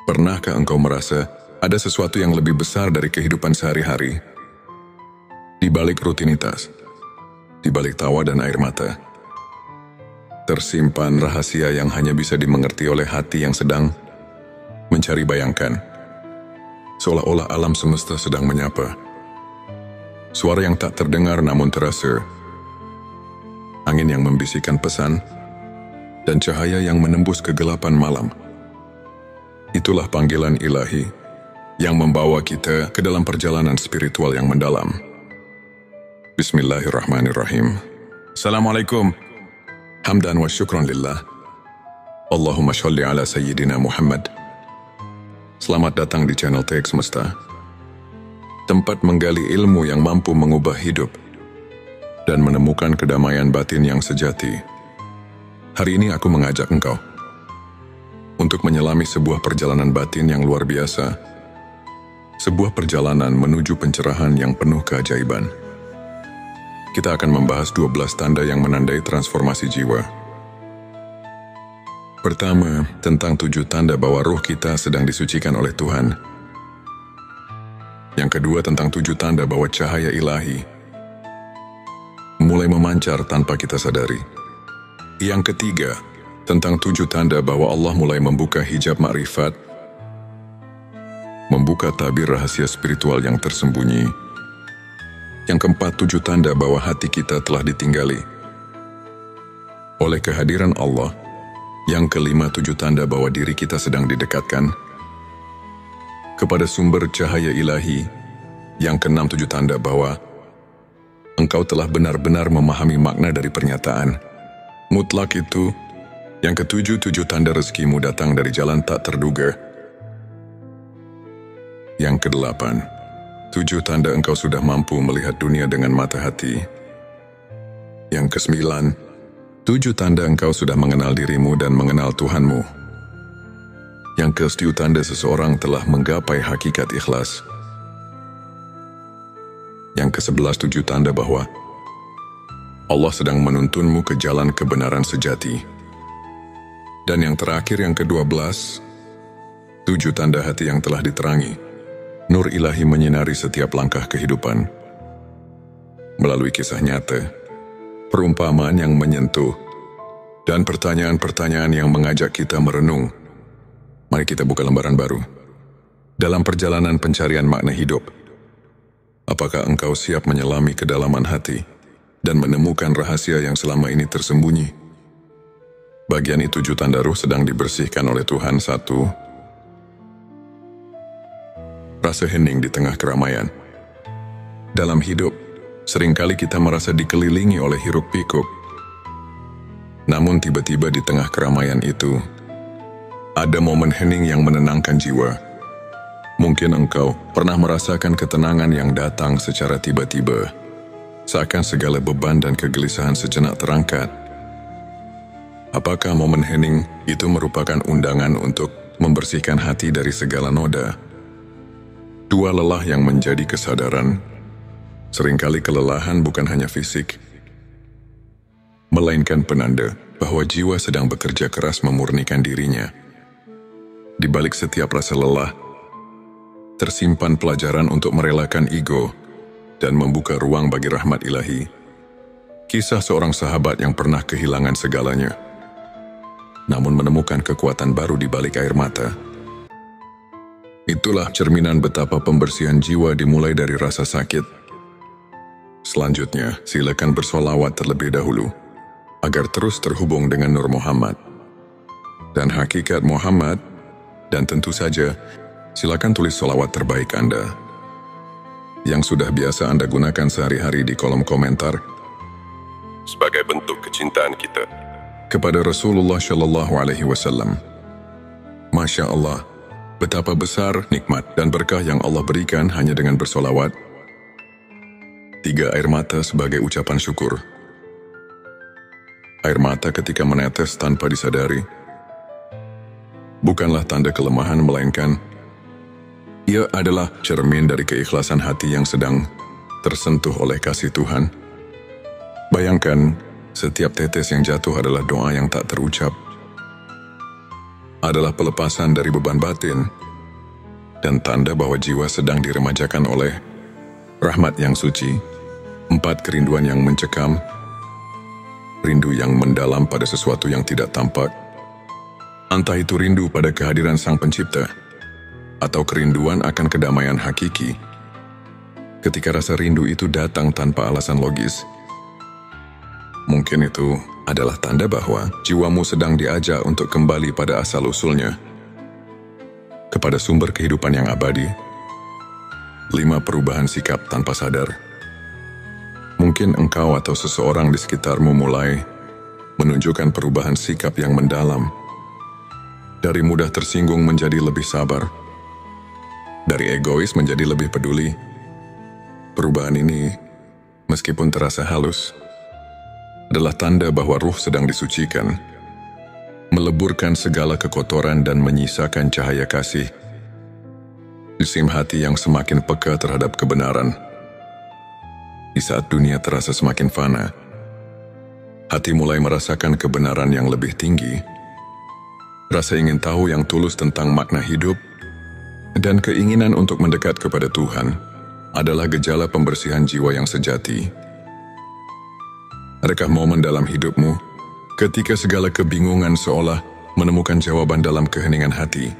Pernahkah engkau merasa ada sesuatu yang lebih besar dari kehidupan sehari-hari? Di balik rutinitas, di balik tawa dan air mata, tersimpan rahasia yang hanya bisa dimengerti oleh hati yang sedang mencari bayangkan. Seolah-olah alam semesta sedang menyapa. Suara yang tak terdengar namun terasa. Angin yang membisikkan pesan, dan cahaya yang menembus kegelapan malam. Itulah panggilan ilahi yang membawa kita ke dalam perjalanan spiritual yang mendalam. Bismillahirrahmanirrahim. Assalamualaikum. Hamdan wa syukran lillah. Allahumma sholli ala Sayyidina Muhammad. Selamat datang di channel TX Semesta. Tempat menggali ilmu yang mampu mengubah hidup dan menemukan kedamaian batin yang sejati. Hari ini aku mengajak engkau untuk menyelami sebuah perjalanan batin yang luar biasa. Sebuah perjalanan menuju pencerahan yang penuh keajaiban. Kita akan membahas 12 tanda yang menandai transformasi jiwa. Pertama, tentang 7 tanda bahwa roh kita sedang disucikan oleh Tuhan. Yang kedua, tentang 7 tanda bahwa cahaya ilahi mulai memancar tanpa kita sadari. Yang ketiga, tentang 7 tanda bahwa Allah mulai membuka hijab makrifat, membuka tabir rahasia spiritual yang tersembunyi. Yang keempat, 7 tanda bahwa hati kita telah ditinggali oleh kehadiran Allah. Yang kelima, 7 tanda bahwa diri kita sedang didekatkan kepada sumber cahaya ilahi. Yang keenam, 7 tanda bahwa engkau telah benar-benar memahami makna dari pernyataan mutlak itu. Yang ketujuh, 7 tanda rezekimu datang dari jalan tak terduga. Yang kedelapan, 7 tanda engkau sudah mampu melihat dunia dengan mata hati. Yang kesembilan, 7 tanda engkau sudah mengenal dirimu dan mengenal Tuhanmu. Yang ke-10, tanda seseorang telah menggapai hakikat ikhlas. Yang ke-11, 7 tanda bahwa Allah sedang menuntunmu ke jalan kebenaran sejati. Dan yang terakhir, yang ke-12, 7 tanda hati yang telah diterangi. Nur ilahi menyinari setiap langkah kehidupan. Melalui kisah nyata, perumpamaan yang menyentuh, dan pertanyaan-pertanyaan yang mengajak kita merenung. Mari kita buka lembaran baru. Dalam perjalanan pencarian makna hidup, apakah engkau siap menyelami kedalaman hati dan menemukan rahasia yang selama ini tersembunyi? Bagian itu 7 tanda ruh sedang dibersihkan oleh Tuhan. 1. Rasa hening di tengah keramaian. Dalam hidup, seringkali kita merasa dikelilingi oleh hiruk pikuk. Namun tiba-tiba di tengah keramaian itu, ada momen hening yang menenangkan jiwa. Mungkin engkau pernah merasakan ketenangan yang datang secara tiba-tiba, seakan segala beban dan kegelisahan sejenak terangkat. Apakah momen hening itu merupakan undangan untuk membersihkan hati dari segala noda? 2. Lelah yang menjadi kesadaran. Seringkali kelelahan bukan hanya fisik, melainkan penanda bahwa jiwa sedang bekerja keras memurnikan dirinya. Di balik setiap rasa lelah, tersimpan pelajaran untuk merelakan ego dan membuka ruang bagi rahmat ilahi. Kisah seorang sahabat yang pernah kehilangan segalanya, namun menemukan kekuatan baru di balik air mata. Itulah cerminan betapa pembersihan jiwa dimulai dari rasa sakit. Selanjutnya, silakan bersolawat terlebih dahulu, agar terus terhubung dengan Nur Muhammad dan hakikat Muhammad, dan tentu saja, silakan tulis solawat terbaik Anda yang sudah biasa Anda gunakan sehari-hari di kolom komentar sebagai bentuk kecintaan kita kepada Rasulullah Shallallahu Alaihi Wasallam. Masya Allah, betapa besar nikmat dan berkah yang Allah berikan hanya dengan bersolawat. 3. Air mata sebagai ucapan syukur. Air mata ketika menetes tanpa disadari bukanlah tanda kelemahan, melainkan ia adalah cermin dari keikhlasan hati yang sedang tersentuh oleh kasih Tuhan. Bayangkan, setiap tetes yang jatuh adalah doa yang tak terucap. adalah pelepasan dari beban batin dan tanda bahwa jiwa sedang diremajakan oleh rahmat yang suci. 4. Kerinduan yang mencekam, rindu yang mendalam pada sesuatu yang tidak tampak. Entah itu rindu pada kehadiran Sang Pencipta, atau kerinduan akan kedamaian hakiki. Ketika rasa rindu itu datang tanpa alasan logis, mungkin itu adalah tanda bahwa jiwamu sedang diajak untuk kembali pada asal-usulnya, kepada sumber kehidupan yang abadi. 5. Perubahan sikap tanpa sadar. Mungkin engkau atau seseorang di sekitarmu mulai menunjukkan perubahan sikap yang mendalam. Dari mudah tersinggung menjadi lebih sabar. Dari egois menjadi lebih peduli. Perubahan ini, meskipun terasa halus, adalah tanda bahwa ruh sedang disucikan, meleburkan segala kekotoran dan menyisakan cahaya kasih. Isim hati yang semakin peka terhadap kebenaran. Di saat dunia terasa semakin fana, hati mulai merasakan kebenaran yang lebih tinggi. Rasa ingin tahu yang tulus tentang makna hidup dan keinginan untuk mendekat kepada Tuhan adalah gejala pembersihan jiwa yang sejati. Adakah momen dalam hidupmu ketika segala kebingungan seolah menemukan jawaban dalam keheningan hati?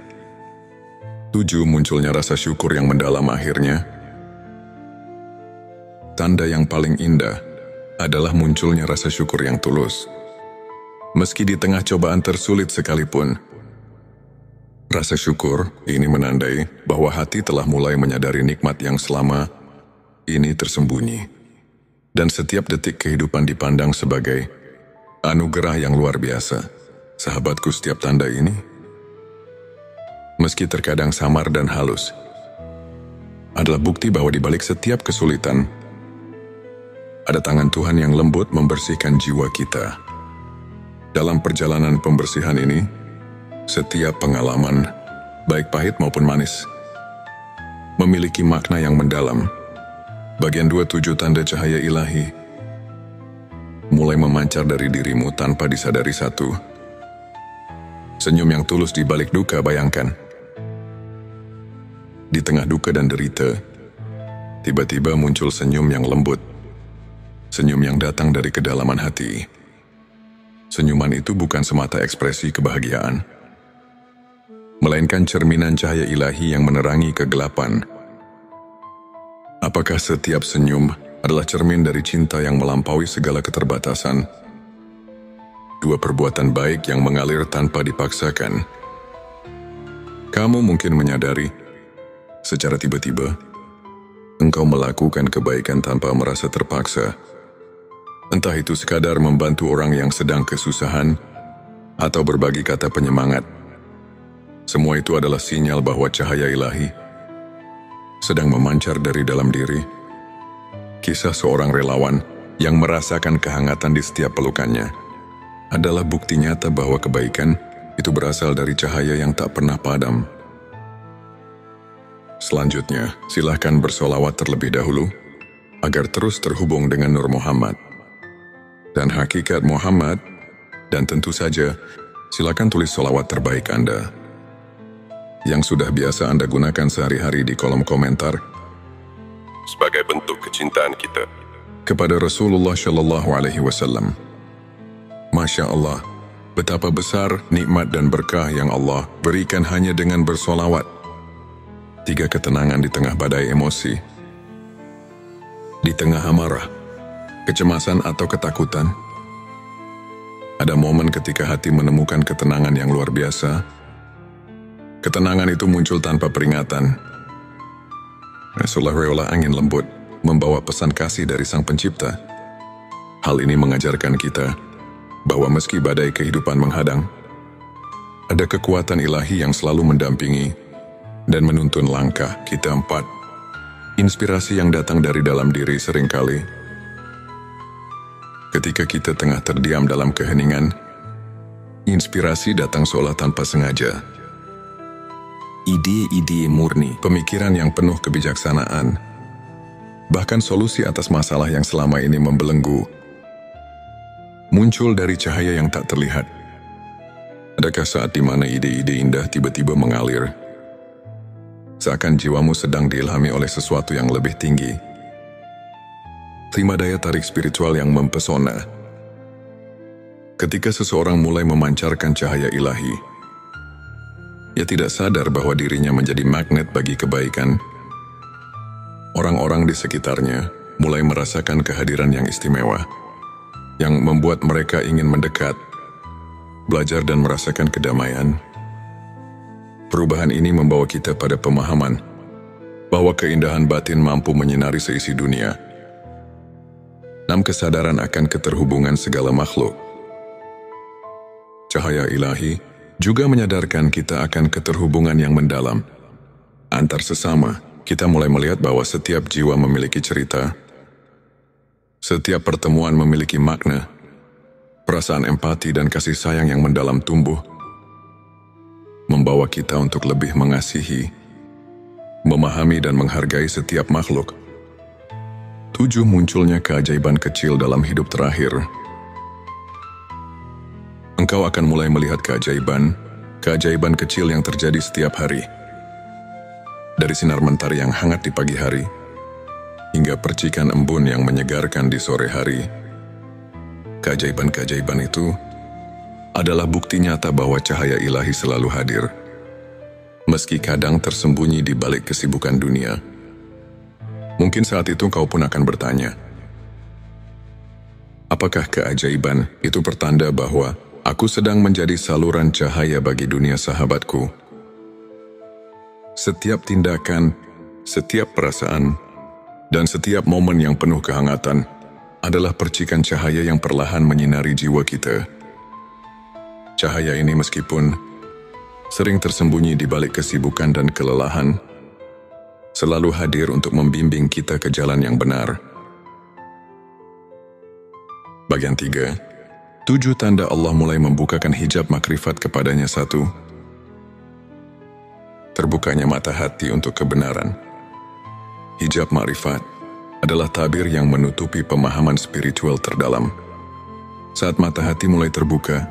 7. Munculnya rasa syukur yang mendalam akhirnya. Tanda yang paling indah adalah munculnya rasa syukur yang tulus. Meski di tengah cobaan tersulit sekalipun, rasa syukur ini menandai bahwa hati telah mulai menyadari nikmat yang selama ini tersembunyi. Dan setiap detik kehidupan dipandang sebagai anugerah yang luar biasa. Sahabatku, setiap tanda ini, meski terkadang samar dan halus, adalah bukti bahwa di balik setiap kesulitan, ada tangan Tuhan yang lembut membersihkan jiwa kita. Dalam perjalanan pembersihan ini, setiap pengalaman, baik pahit maupun manis, memiliki makna yang mendalam. Bagian 27. Tanda cahaya ilahi mulai memancar dari dirimu tanpa disadari. 1. Senyum yang tulus di balik duka. Bayangkan, di tengah duka dan derita, tiba-tiba muncul senyum yang lembut. Senyum yang datang dari kedalaman hati. Senyuman itu bukan semata ekspresi kebahagiaan, melainkan cerminan cahaya ilahi yang menerangi kegelapan. Apakah setiap senyum adalah cermin dari cinta yang melampaui segala keterbatasan? 2. Perbuatan baik yang mengalir tanpa dipaksakan. Kamu mungkin menyadari, secara tiba-tiba, engkau melakukan kebaikan tanpa merasa terpaksa. Entah itu sekadar membantu orang yang sedang kesusahan, atau berbagi kata penyemangat. Semua itu adalah sinyal bahwa cahaya ilahi sedang memancar dari dalam diri. Kisah seorang relawan yang merasakan kehangatan di setiap pelukannya adalah bukti nyata bahwa kebaikan itu berasal dari cahaya yang tak pernah padam. Selanjutnya, silahkan bersolawat terlebih dahulu agar terus terhubung dengan Nur Muhammad dan hakikat Muhammad, dan tentu saja silakan tulis solawat terbaik Anda yang sudah biasa Anda gunakan sehari-hari di kolom komentar sebagai bentuk kecintaan kita kepada Rasulullah Shallallahu Alaihi Wasallam. Masya Allah, betapa besar nikmat dan berkah yang Allah berikan hanya dengan bersolawat. 3. Ketenangan di tengah badai emosi. Di tengah amarah, kecemasan atau ketakutan, ada momen ketika hati menemukan ketenangan yang luar biasa. Ketenangan itu muncul tanpa peringatan. Seolah-olah angin lembut membawa pesan kasih dari Sang Pencipta. Hal ini mengajarkan kita bahwa meski badai kehidupan menghadang, ada kekuatan ilahi yang selalu mendampingi dan menuntun langkah kita. 4. Inspirasi yang datang dari dalam diri. Seringkali ketika kita tengah terdiam dalam keheningan, inspirasi datang seolah tanpa sengaja. Ide-ide murni, pemikiran yang penuh kebijaksanaan, bahkan solusi atas masalah yang selama ini membelenggu, muncul dari cahaya yang tak terlihat. Adakah saat di mana ide-ide indah tiba-tiba mengalir? Seakan jiwamu sedang diilhami oleh sesuatu yang lebih tinggi. Terima daya tarik spiritual yang mempesona. Ketika seseorang mulai memancarkan cahaya ilahi, ia tidak sadar bahwa dirinya menjadi magnet bagi kebaikan. Orang-orang di sekitarnya mulai merasakan kehadiran yang istimewa, yang membuat mereka ingin mendekat, belajar dan merasakan kedamaian. Perubahan ini membawa kita pada pemahaman bahwa keindahan batin mampu menyinari seisi dunia. 6. Kesadaran akan keterhubungan segala makhluk. Cahaya ilahi juga menyadarkan kita akan keterhubungan yang mendalam. Antar sesama, kita mulai melihat bahwa setiap jiwa memiliki cerita, setiap pertemuan memiliki makna. Perasaan empati dan kasih sayang yang mendalam tumbuh, membawa kita untuk lebih mengasihi, memahami dan menghargai setiap makhluk. 7. Munculnya keajaiban kecil dalam hidup terakhir. Engkau akan mulai melihat keajaiban kecil yang terjadi setiap hari. Dari sinar mentari yang hangat di pagi hari, hingga percikan embun yang menyegarkan di sore hari. Keajaiban-keajaiban itu adalah bukti nyata bahwa cahaya ilahi selalu hadir, meski kadang tersembunyi di balik kesibukan dunia. Mungkin saat itu kau pun akan bertanya, apakah keajaiban itu pertanda bahwa aku sedang menjadi saluran cahaya bagi dunia sahabatku? Setiap tindakan, setiap perasaan, dan setiap momen yang penuh kehangatan adalah percikan cahaya yang perlahan menyinari jiwa kita. Cahaya ini meskipun sering tersembunyi di balik kesibukan dan kelelahan, selalu hadir untuk membimbing kita ke jalan yang benar. Bagian 3. 7 tanda Allah mulai membukakan hijab makrifat kepadanya. 1. Terbukanya mata hati untuk kebenaran. Hijab makrifat adalah tabir yang menutupi pemahaman spiritual terdalam. Saat mata hati mulai terbuka,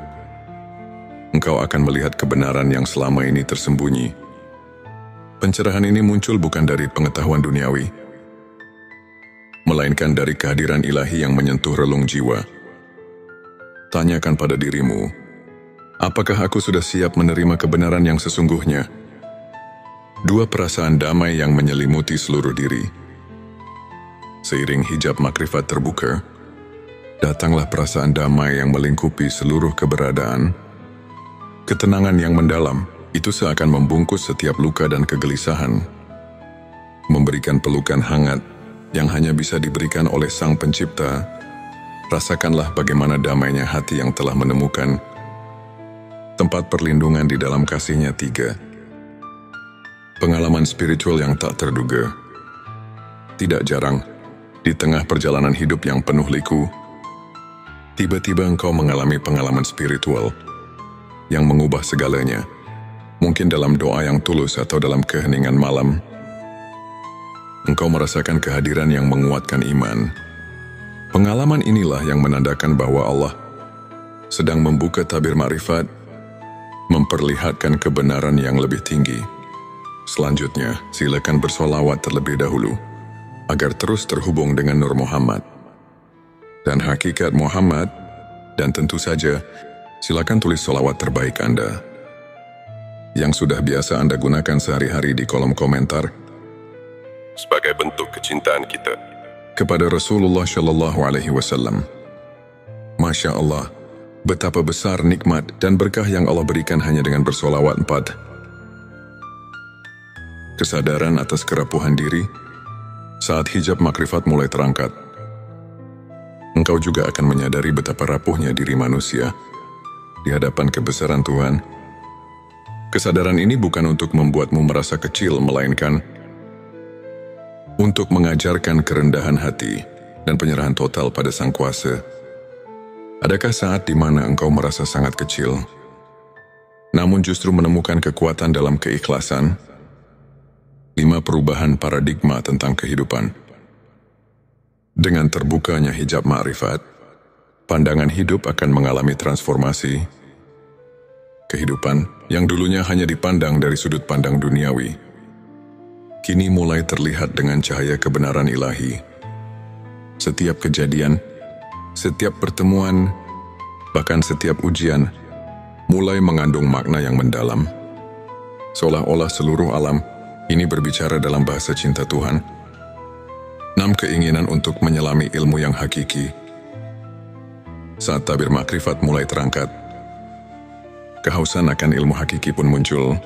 engkau akan melihat kebenaran yang selama ini tersembunyi. Pencerahan ini muncul bukan dari pengetahuan duniawi, melainkan dari kehadiran ilahi yang menyentuh relung jiwa. Tanyakan pada dirimu, apakah aku sudah siap menerima kebenaran yang sesungguhnya? 2. Perasaan damai yang menyelimuti seluruh diri. Seiring hijab makrifat terbuka, datanglah perasaan damai yang melingkupi seluruh keberadaan. Ketenangan yang mendalam itu seakan membungkus setiap luka dan kegelisahan, memberikan pelukan hangat yang hanya bisa diberikan oleh Sang Pencipta. Rasakanlah bagaimana damainya hati yang telah menemukan tempat perlindungan di dalam kasih-Nya. 3. Pengalaman spiritual yang tak terduga. Tidak jarang, di tengah perjalanan hidup yang penuh liku, tiba-tiba engkau mengalami pengalaman spiritual yang mengubah segalanya. Mungkin dalam doa yang tulus atau dalam keheningan malam, engkau merasakan kehadiran yang menguatkan iman. Pengalaman inilah yang menandakan bahwa Allah sedang membuka tabir makrifat, memperlihatkan kebenaran yang lebih tinggi. Selanjutnya, silakan bersolawat terlebih dahulu, agar terus terhubung dengan Nur Muhammad dan hakikat Muhammad, dan tentu saja silakan tulis solawat terbaik Anda yang sudah biasa Anda gunakan sehari-hari di kolom komentar sebagai bentuk kecintaan kita kepada Rasulullah Shallallahu Alaihi Wasallam. Masya Allah, betapa besar nikmat dan berkah yang Allah berikan hanya dengan bersolawat. 4. Kesadaran atas kerapuhan diri. Saat hijab makrifat mulai terangkat, engkau juga akan menyadari betapa rapuhnya diri manusia di hadapan kebesaran Tuhan. Kesadaran ini bukan untuk membuatmu merasa kecil, melainkan untuk mengajarkan kerendahan hati dan penyerahan total pada Sang Kuasa. Adakah saat di mana engkau merasa sangat kecil, namun justru menemukan kekuatan dalam keikhlasan? 5. Perubahan paradigma tentang kehidupan. Dengan terbukanya hijab ma'rifat, pandangan hidup akan mengalami transformasi. Kehidupan yang dulunya hanya dipandang dari sudut pandang duniawi, kini mulai terlihat dengan cahaya kebenaran ilahi. Setiap kejadian, setiap pertemuan, bahkan setiap ujian, mulai mengandung makna yang mendalam. Seolah-olah seluruh alam ini berbicara dalam bahasa cinta Tuhan. 6. Keinginan untuk menyelami ilmu yang hakiki. Saat tabir makrifat mulai terangkat, kehausan akan ilmu hakiki pun muncul.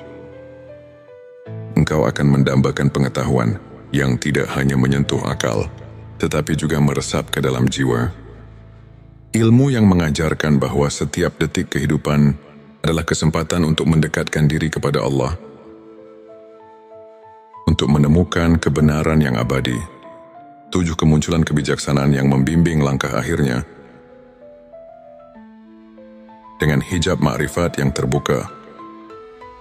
Engkau akan mendambakan pengetahuan yang tidak hanya menyentuh akal, tetapi juga meresap ke dalam jiwa. Ilmu yang mengajarkan bahwa setiap detik kehidupan adalah kesempatan untuk mendekatkan diri kepada Allah, untuk menemukan kebenaran yang abadi. 7. Kemunculan kebijaksanaan yang membimbing langkah akhirnya. Dengan hijab makrifat yang terbuka,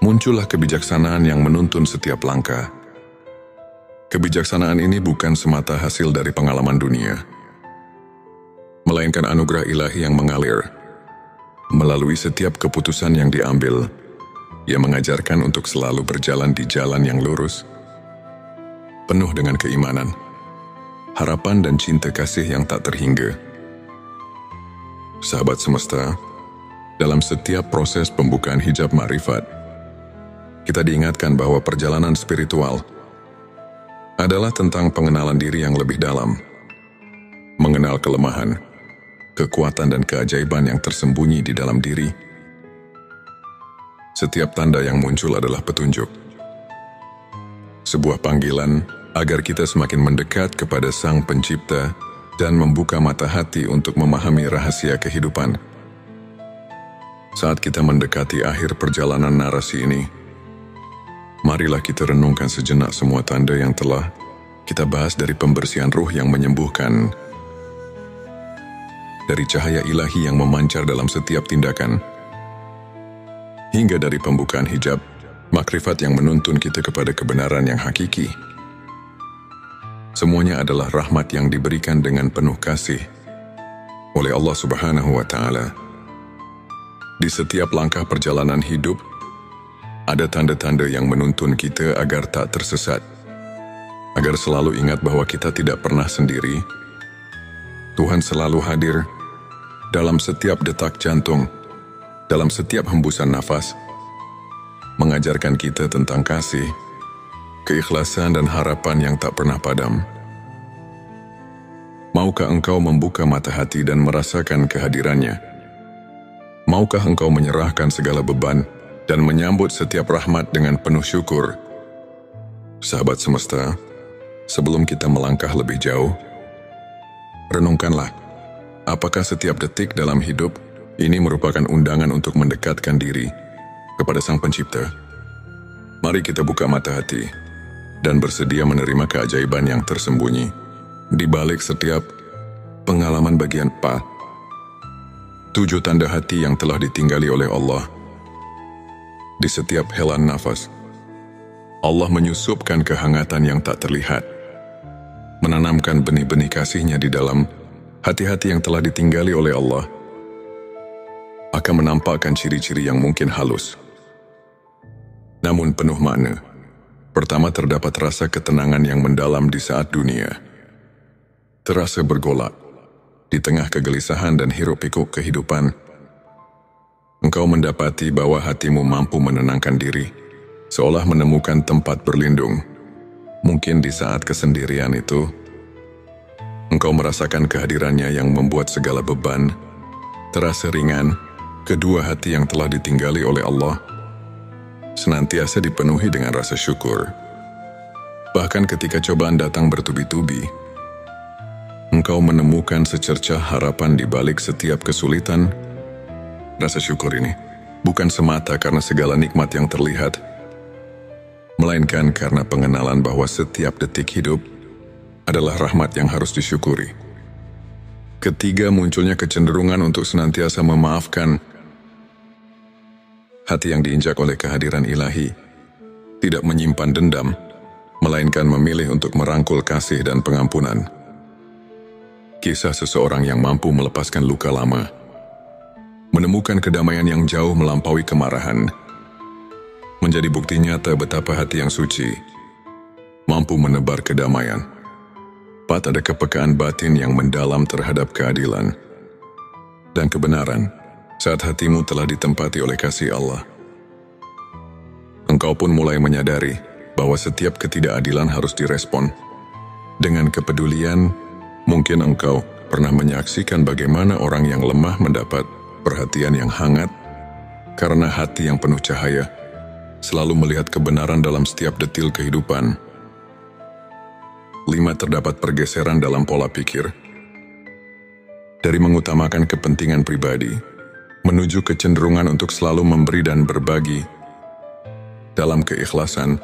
muncullah kebijaksanaan yang menuntun setiap langkah. Kebijaksanaan ini bukan semata hasil dari pengalaman dunia, melainkan anugerah ilahi yang mengalir melalui setiap keputusan yang diambil. Ia mengajarkan untuk selalu berjalan di jalan yang lurus, penuh dengan keimanan, harapan dan cinta kasih yang tak terhingga. Sahabat semesta, dalam setiap proses pembukaan hijab makrifat, kita diingatkan bahwa perjalanan spiritual adalah tentang pengenalan diri yang lebih dalam, mengenal kelemahan, kekuatan dan keajaiban yang tersembunyi di dalam diri. Setiap tanda yang muncul adalah petunjuk, sebuah panggilan agar kita semakin mendekat kepada Sang Pencipta dan membuka mata hati untuk memahami rahasia kehidupan. Saat kita mendekati akhir perjalanan narasi ini, marilah kita renungkan sejenak semua tanda yang telah kita bahas, dari pembersihan ruh yang menyembuhkan, dari cahaya ilahi yang memancar dalam setiap tindakan, hingga dari pembukaan hijab makrifat yang menuntun kita kepada kebenaran yang hakiki. Semuanya adalah rahmat yang diberikan dengan penuh kasih oleh Allah Subhanahu wa Ta'ala. Di setiap langkah perjalanan hidup, ada tanda-tanda yang menuntun kita agar tak tersesat, agar selalu ingat bahwa kita tidak pernah sendiri. Tuhan selalu hadir dalam setiap detak jantung, dalam setiap hembusan nafas, mengajarkan kita tentang kasih, keikhlasan dan harapan yang tak pernah padam. Maukah engkau membuka mata hati dan merasakan kehadirannya? Maukah engkau menyerahkan segala beban dan menyambut setiap rahmat dengan penuh syukur? Sahabat semesta, sebelum kita melangkah lebih jauh, renungkanlah, apakah setiap detik dalam hidup ini merupakan undangan untuk mendekatkan diri kepada Sang Pencipta? Mari kita buka mata hati dan bersedia menerima keajaiban yang tersembunyi di balik setiap pengalaman bagian 7 tanda hati yang telah ditinggali oleh Allah. Di setiap helaan nafas, Allah menyusupkan kehangatan yang tak terlihat, menanamkan benih-benih kasih-Nya di dalam hati-hati yang telah ditinggali oleh Allah. Akan menampakkan ciri-ciri yang mungkin halus, namun penuh makna. Pertama, terdapat rasa ketenangan yang mendalam di saat dunia terasa bergolak. Di tengah kegelisahan dan hiruk-pikuk kehidupan, engkau mendapati bahwa hatimu mampu menenangkan diri, seolah menemukan tempat berlindung. Mungkin di saat kesendirian itu, engkau merasakan kehadirannya yang membuat segala beban terasa ringan. Kedua, hati yang telah ditinggali oleh Allah senantiasa dipenuhi dengan rasa syukur. Bahkan ketika cobaan datang bertubi-tubi, engkau menemukan secercah harapan di balik setiap kesulitan. Rasa syukur ini bukan semata karena segala nikmat yang terlihat, melainkan karena pengenalan bahwa setiap detik hidup adalah rahmat yang harus disyukuri. Ketiga, munculnya kecenderungan untuk senantiasa memaafkan. Hati yang diinjak oleh kehadiran ilahi tidak menyimpan dendam, melainkan memilih untuk merangkul kasih dan pengampunan. Kisah seseorang yang mampu melepaskan luka lama Menemukan kedamaian yang jauh melampaui kemarahan menjadi bukti nyata betapa hati yang suci mampu menebar kedamaian. 4. Ada kepekaan batin yang mendalam terhadap keadilan dan kebenaran saat hatimu telah ditempati oleh kasih Allah. Engkau pun mulai menyadari bahwa setiap ketidakadilan harus direspon. Dengan kepedulian, mungkin engkau pernah menyaksikan bagaimana orang yang lemah mendapat perhatian yang hangat karena hati yang penuh cahaya selalu melihat kebenaran dalam setiap detil kehidupan. 5. Terdapat pergeseran dalam pola pikir. Dari mengutamakan kepentingan pribadi, menuju kecenderungan untuk selalu memberi dan berbagi. Dalam keikhlasan,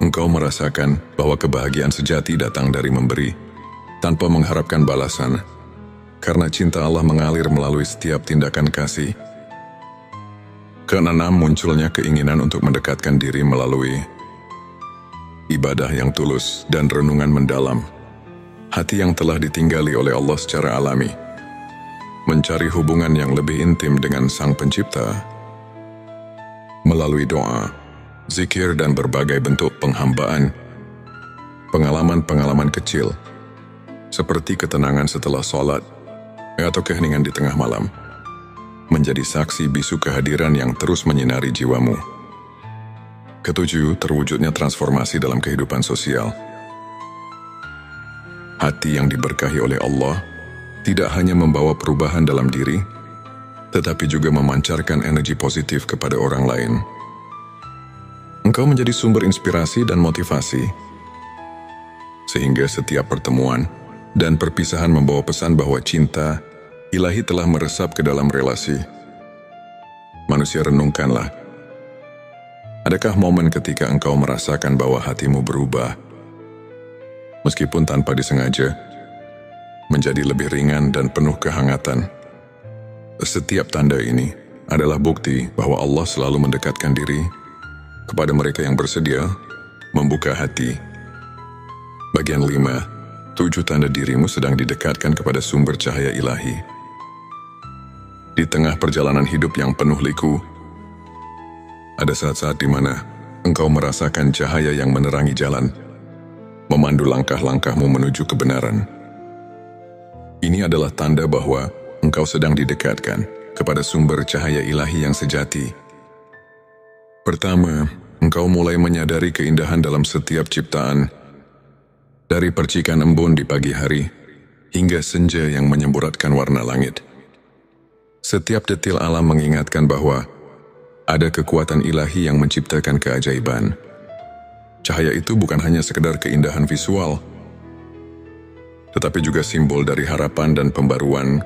engkau merasakan bahwa kebahagiaan sejati datang dari memberi, tanpa mengharapkan balasan, karena cinta Allah mengalir melalui setiap tindakan kasih. 6. Munculnya keinginan untuk mendekatkan diri melalui ibadah yang tulus dan renungan mendalam. Hati yang telah ditinggali oleh Allah secara alami, mencari hubungan yang lebih intim dengan Sang Pencipta melalui doa, zikir dan berbagai bentuk penghambaan. Pengalaman-pengalaman kecil seperti ketenangan setelah sholat atau keheningan di tengah malam menjadi saksi bisu kehadiran yang terus menyinari jiwamu. 7. Terwujudnya transformasi dalam kehidupan sosial. Hati yang diberkahi oleh Allah tidak hanya membawa perubahan dalam diri, tetapi juga memancarkan energi positif kepada orang lain. Engkau menjadi sumber inspirasi dan motivasi, sehingga setiap pertemuan dan perpisahan membawa pesan bahwa cinta ilahi telah meresap ke dalam relasi. Manusia, renungkanlah. Adakah momen ketika engkau merasakan bahwa hatimu berubah, meskipun tanpa disengaja, menjadi lebih ringan dan penuh kehangatan? Setiap tanda ini adalah bukti bahwa Allah selalu mendekatkan diri kepada mereka yang bersedia membuka hati. Bagian 5. 7 tanda dirimu sedang didekatkan kepada sumber cahaya ilahi. Di tengah perjalanan hidup yang penuh liku, ada saat-saat di mana engkau merasakan cahaya yang menerangi jalan, memandu langkah-langkahmu menuju kebenaran. Ini adalah tanda bahwa engkau sedang didekatkan kepada sumber cahaya ilahi yang sejati. Pertama, engkau mulai menyadari keindahan dalam setiap ciptaan, dari percikan embun di pagi hari hingga senja yang menyemburatkan warna langit. Setiap detil alam mengingatkan bahwa ada kekuatan ilahi yang menciptakan keajaiban. Cahaya itu bukan hanya sekedar keindahan visual, tetapi juga simbol dari harapan dan pembaruan.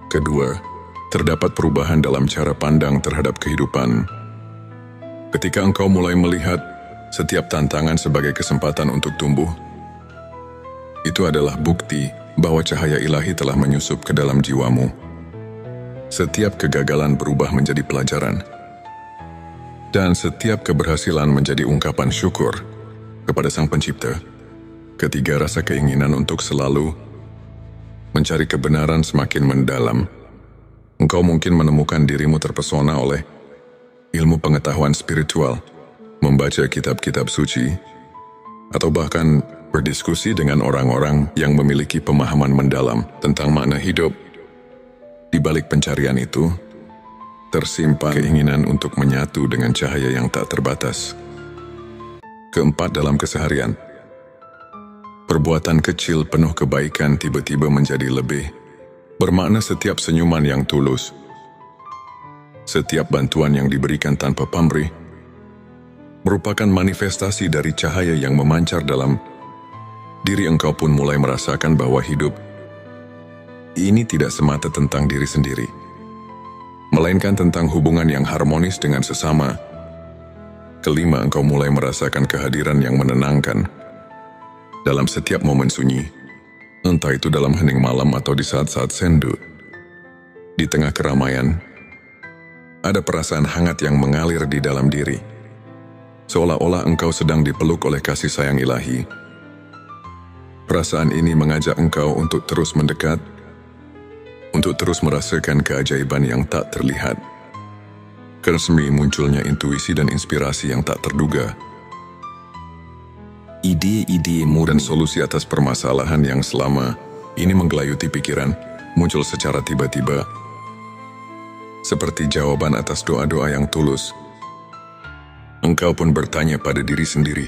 Kedua, terdapat perubahan dalam cara pandang terhadap kehidupan. Ketika engkau mulai melihat setiap tantangan sebagai kesempatan untuk tumbuh, itu adalah bukti bahwa cahaya ilahi telah menyusup ke dalam jiwamu. Setiap kegagalan berubah menjadi pelajaran, dan setiap keberhasilan menjadi ungkapan syukur kepada Sang Pencipta. Ketiga, rasa keinginan untuk selalu mencari kebenaran semakin mendalam. Engkau mungkin menemukan dirimu terpesona oleh ilmu pengetahuan spiritual, membaca kitab-kitab suci, atau bahkan berdiskusi dengan orang-orang yang memiliki pemahaman mendalam tentang makna hidup. Di balik pencarian itu, tersimpan keinginan untuk menyatu dengan cahaya yang tak terbatas. Keempat, dalam keseharian, perbuatan kecil penuh kebaikan tiba-tiba menjadi lebih bermakna. Setiap senyuman yang tulus, setiap bantuan yang diberikan tanpa pamrih, merupakan manifestasi dari cahaya yang memancar dalam diri. Engkau pun mulai merasakan bahwa hidup ini tidak semata tentang diri sendiri, melainkan tentang hubungan yang harmonis dengan sesama. Kelima, engkau mulai merasakan kehadiran yang menenangkan dalam setiap momen sunyi, entah itu dalam hening malam atau di saat-saat sendu. Di tengah keramaian, ada perasaan hangat yang mengalir di dalam diri, seolah-olah engkau sedang dipeluk oleh kasih sayang ilahi. Perasaan ini mengajak engkau untuk terus mendekat, untuk terus merasakan keajaiban yang tak terlihat. Keresmi munculnya intuisi dan inspirasi yang tak terduga. Ide-ide dan solusi atas permasalahan yang selama ini menggelayuti pikiran muncul secara tiba-tiba, seperti jawaban atas doa-doa yang tulus. Engkau pun bertanya pada diri sendiri,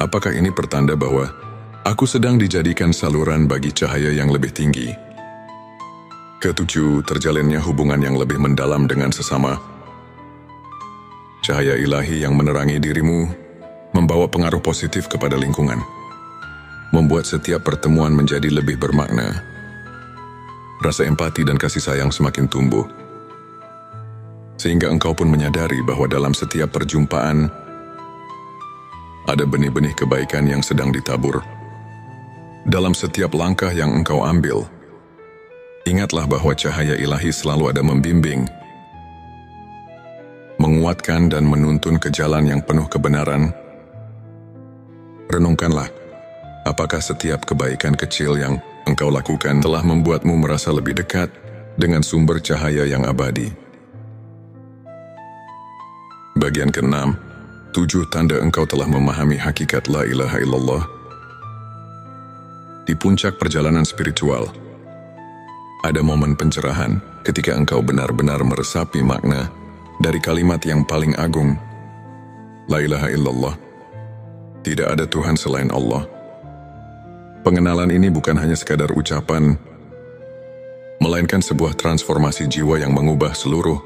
apakah ini pertanda bahwa aku sedang dijadikan saluran bagi cahaya yang lebih tinggi? Ketujuh, terjalinnya hubungan yang lebih mendalam dengan sesama. Cahaya ilahi yang menerangi dirimu membawa pengaruh positif kepada lingkungan, membuat setiap pertemuan menjadi lebih bermakna. Rasa empati dan kasih sayang semakin tumbuh, sehingga engkau pun menyadari bahwa dalam setiap perjumpaan ada benih-benih kebaikan yang sedang ditabur. Dalam setiap langkah yang engkau ambil, ingatlah bahwa cahaya ilahi selalu ada membimbing, menguatkan dan menuntun ke jalan yang penuh kebenaran. Renungkanlah, apakah setiap kebaikan kecil yang engkau lakukan telah membuatmu merasa lebih dekat dengan sumber cahaya yang abadi. Bagian ke-6, 7 tanda engkau telah memahami hakikat la ilaha illallah. Di puncak perjalanan spiritual, ada momen pencerahan ketika engkau benar-benar meresapi makna dari kalimat yang paling agung, la ilaha illallah. Tidak ada Tuhan selain Allah. Pengenalan ini bukan hanya sekadar ucapan, melainkan sebuah transformasi jiwa yang mengubah seluruh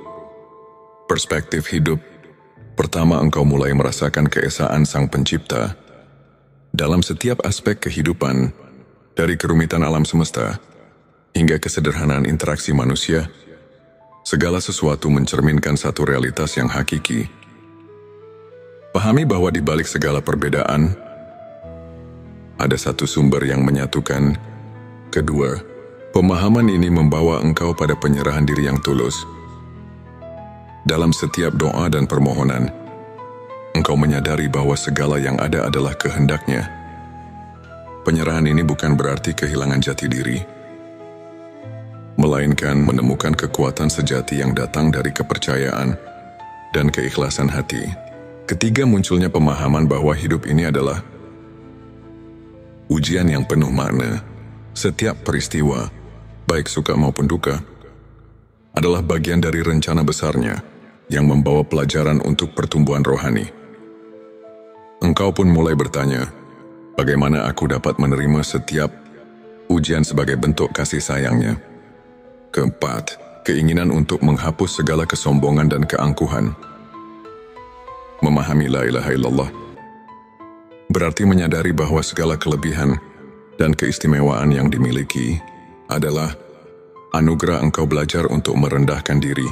perspektif hidup. Pertama, engkau mulai merasakan keesaan Sang Pencipta dalam setiap aspek kehidupan, dari kerumitan alam semesta hingga kesederhanaan interaksi manusia. Segala sesuatu mencerminkan satu realitas yang hakiki. Pahami bahwa di balik segala perbedaan, ada satu sumber yang menyatukan. Kedua, pemahaman ini membawa engkau pada penyerahan diri yang tulus. Dalam setiap doa dan permohonan, engkau menyadari bahwa segala yang ada adalah kehendaknya. Penyerahan ini bukan berarti kehilangan jati diri, melainkan menemukan kekuatan sejati yang datang dari kepercayaan dan keikhlasan hati. Ketiga, munculnya pemahaman bahwa hidup ini adalah ujian yang penuh makna. Setiap peristiwa, baik suka maupun duka, adalah bagian dari rencana besarnya yang membawa pelajaran untuk pertumbuhan rohani. Engkau pun mulai bertanya, bagaimana aku dapat menerima setiap ujian sebagai bentuk kasih sayangnya? Keempat, keinginan untuk menghapus segala kesombongan dan keangkuhan. Memahami la ilaha illallah berarti menyadari bahwa segala kelebihan dan keistimewaan yang dimiliki adalah anugerah. Engkau belajar untuk merendahkan diri,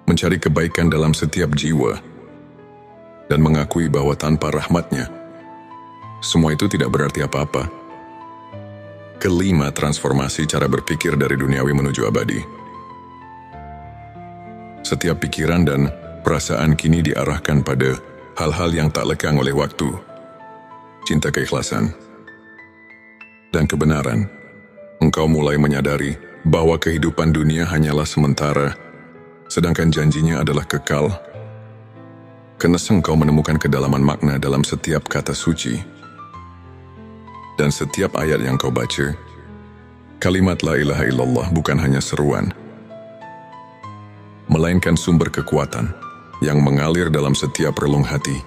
mencari kebaikan dalam setiap jiwa, dan mengakui bahwa tanpa rahmatnya, semua itu tidak berarti apa-apa. Kelima, transformasi cara berpikir dari duniawi menuju abadi. Setiap pikiran dan perasaan kini diarahkan pada hal-hal yang tak lekang oleh waktu, cinta, keikhlasan, dan kebenaran. Engkau mulai menyadari bahwa kehidupan dunia hanyalah sementara, sedangkan janjinya adalah kekal. Karena engkau menemukan kedalaman makna dalam setiap kata suci dan setiap ayat yang kau baca. Kalimat la ilaha illallah bukan hanya seruan, melainkan sumber kekuatan yang mengalir dalam setiap relung hati.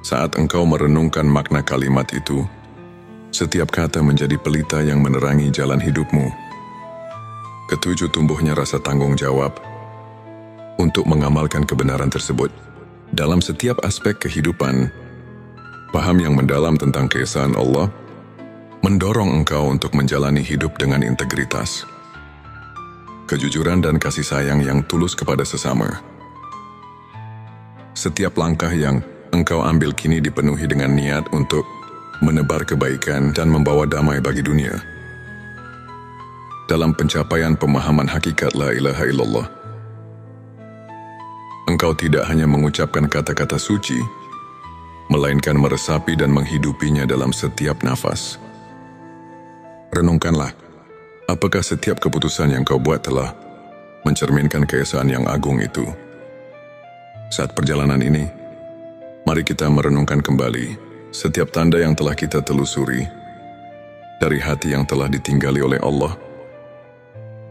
Saat engkau merenungkan makna kalimat itu, setiap kata menjadi pelita yang menerangi jalan hidupmu. Ketujuh, tumbuhnya rasa tanggung jawab untuk mengamalkan kebenaran tersebut. Dalam setiap aspek kehidupan, paham yang mendalam tentang keesaan Allah mendorong engkau untuk menjalani hidup dengan integritas, kejujuran dan kasih sayang yang tulus kepada sesama. Setiap langkah yang engkau ambil kini dipenuhi dengan niat untuk menebar kebaikan dan membawa damai bagi dunia. Dalam pencapaian pemahaman hakikat la ilaha illallah, engkau tidak hanya mengucapkan kata-kata suci, melainkan meresapi dan menghidupinya dalam setiap nafas. Renungkanlah, Apakah setiap keputusan yang kau buat telah mencerminkan keesaan yang agung itu? Saat perjalanan ini, mari kita merenungkan kembali setiap tanda yang telah kita telusuri, dari hati yang telah ditinggali oleh Allah,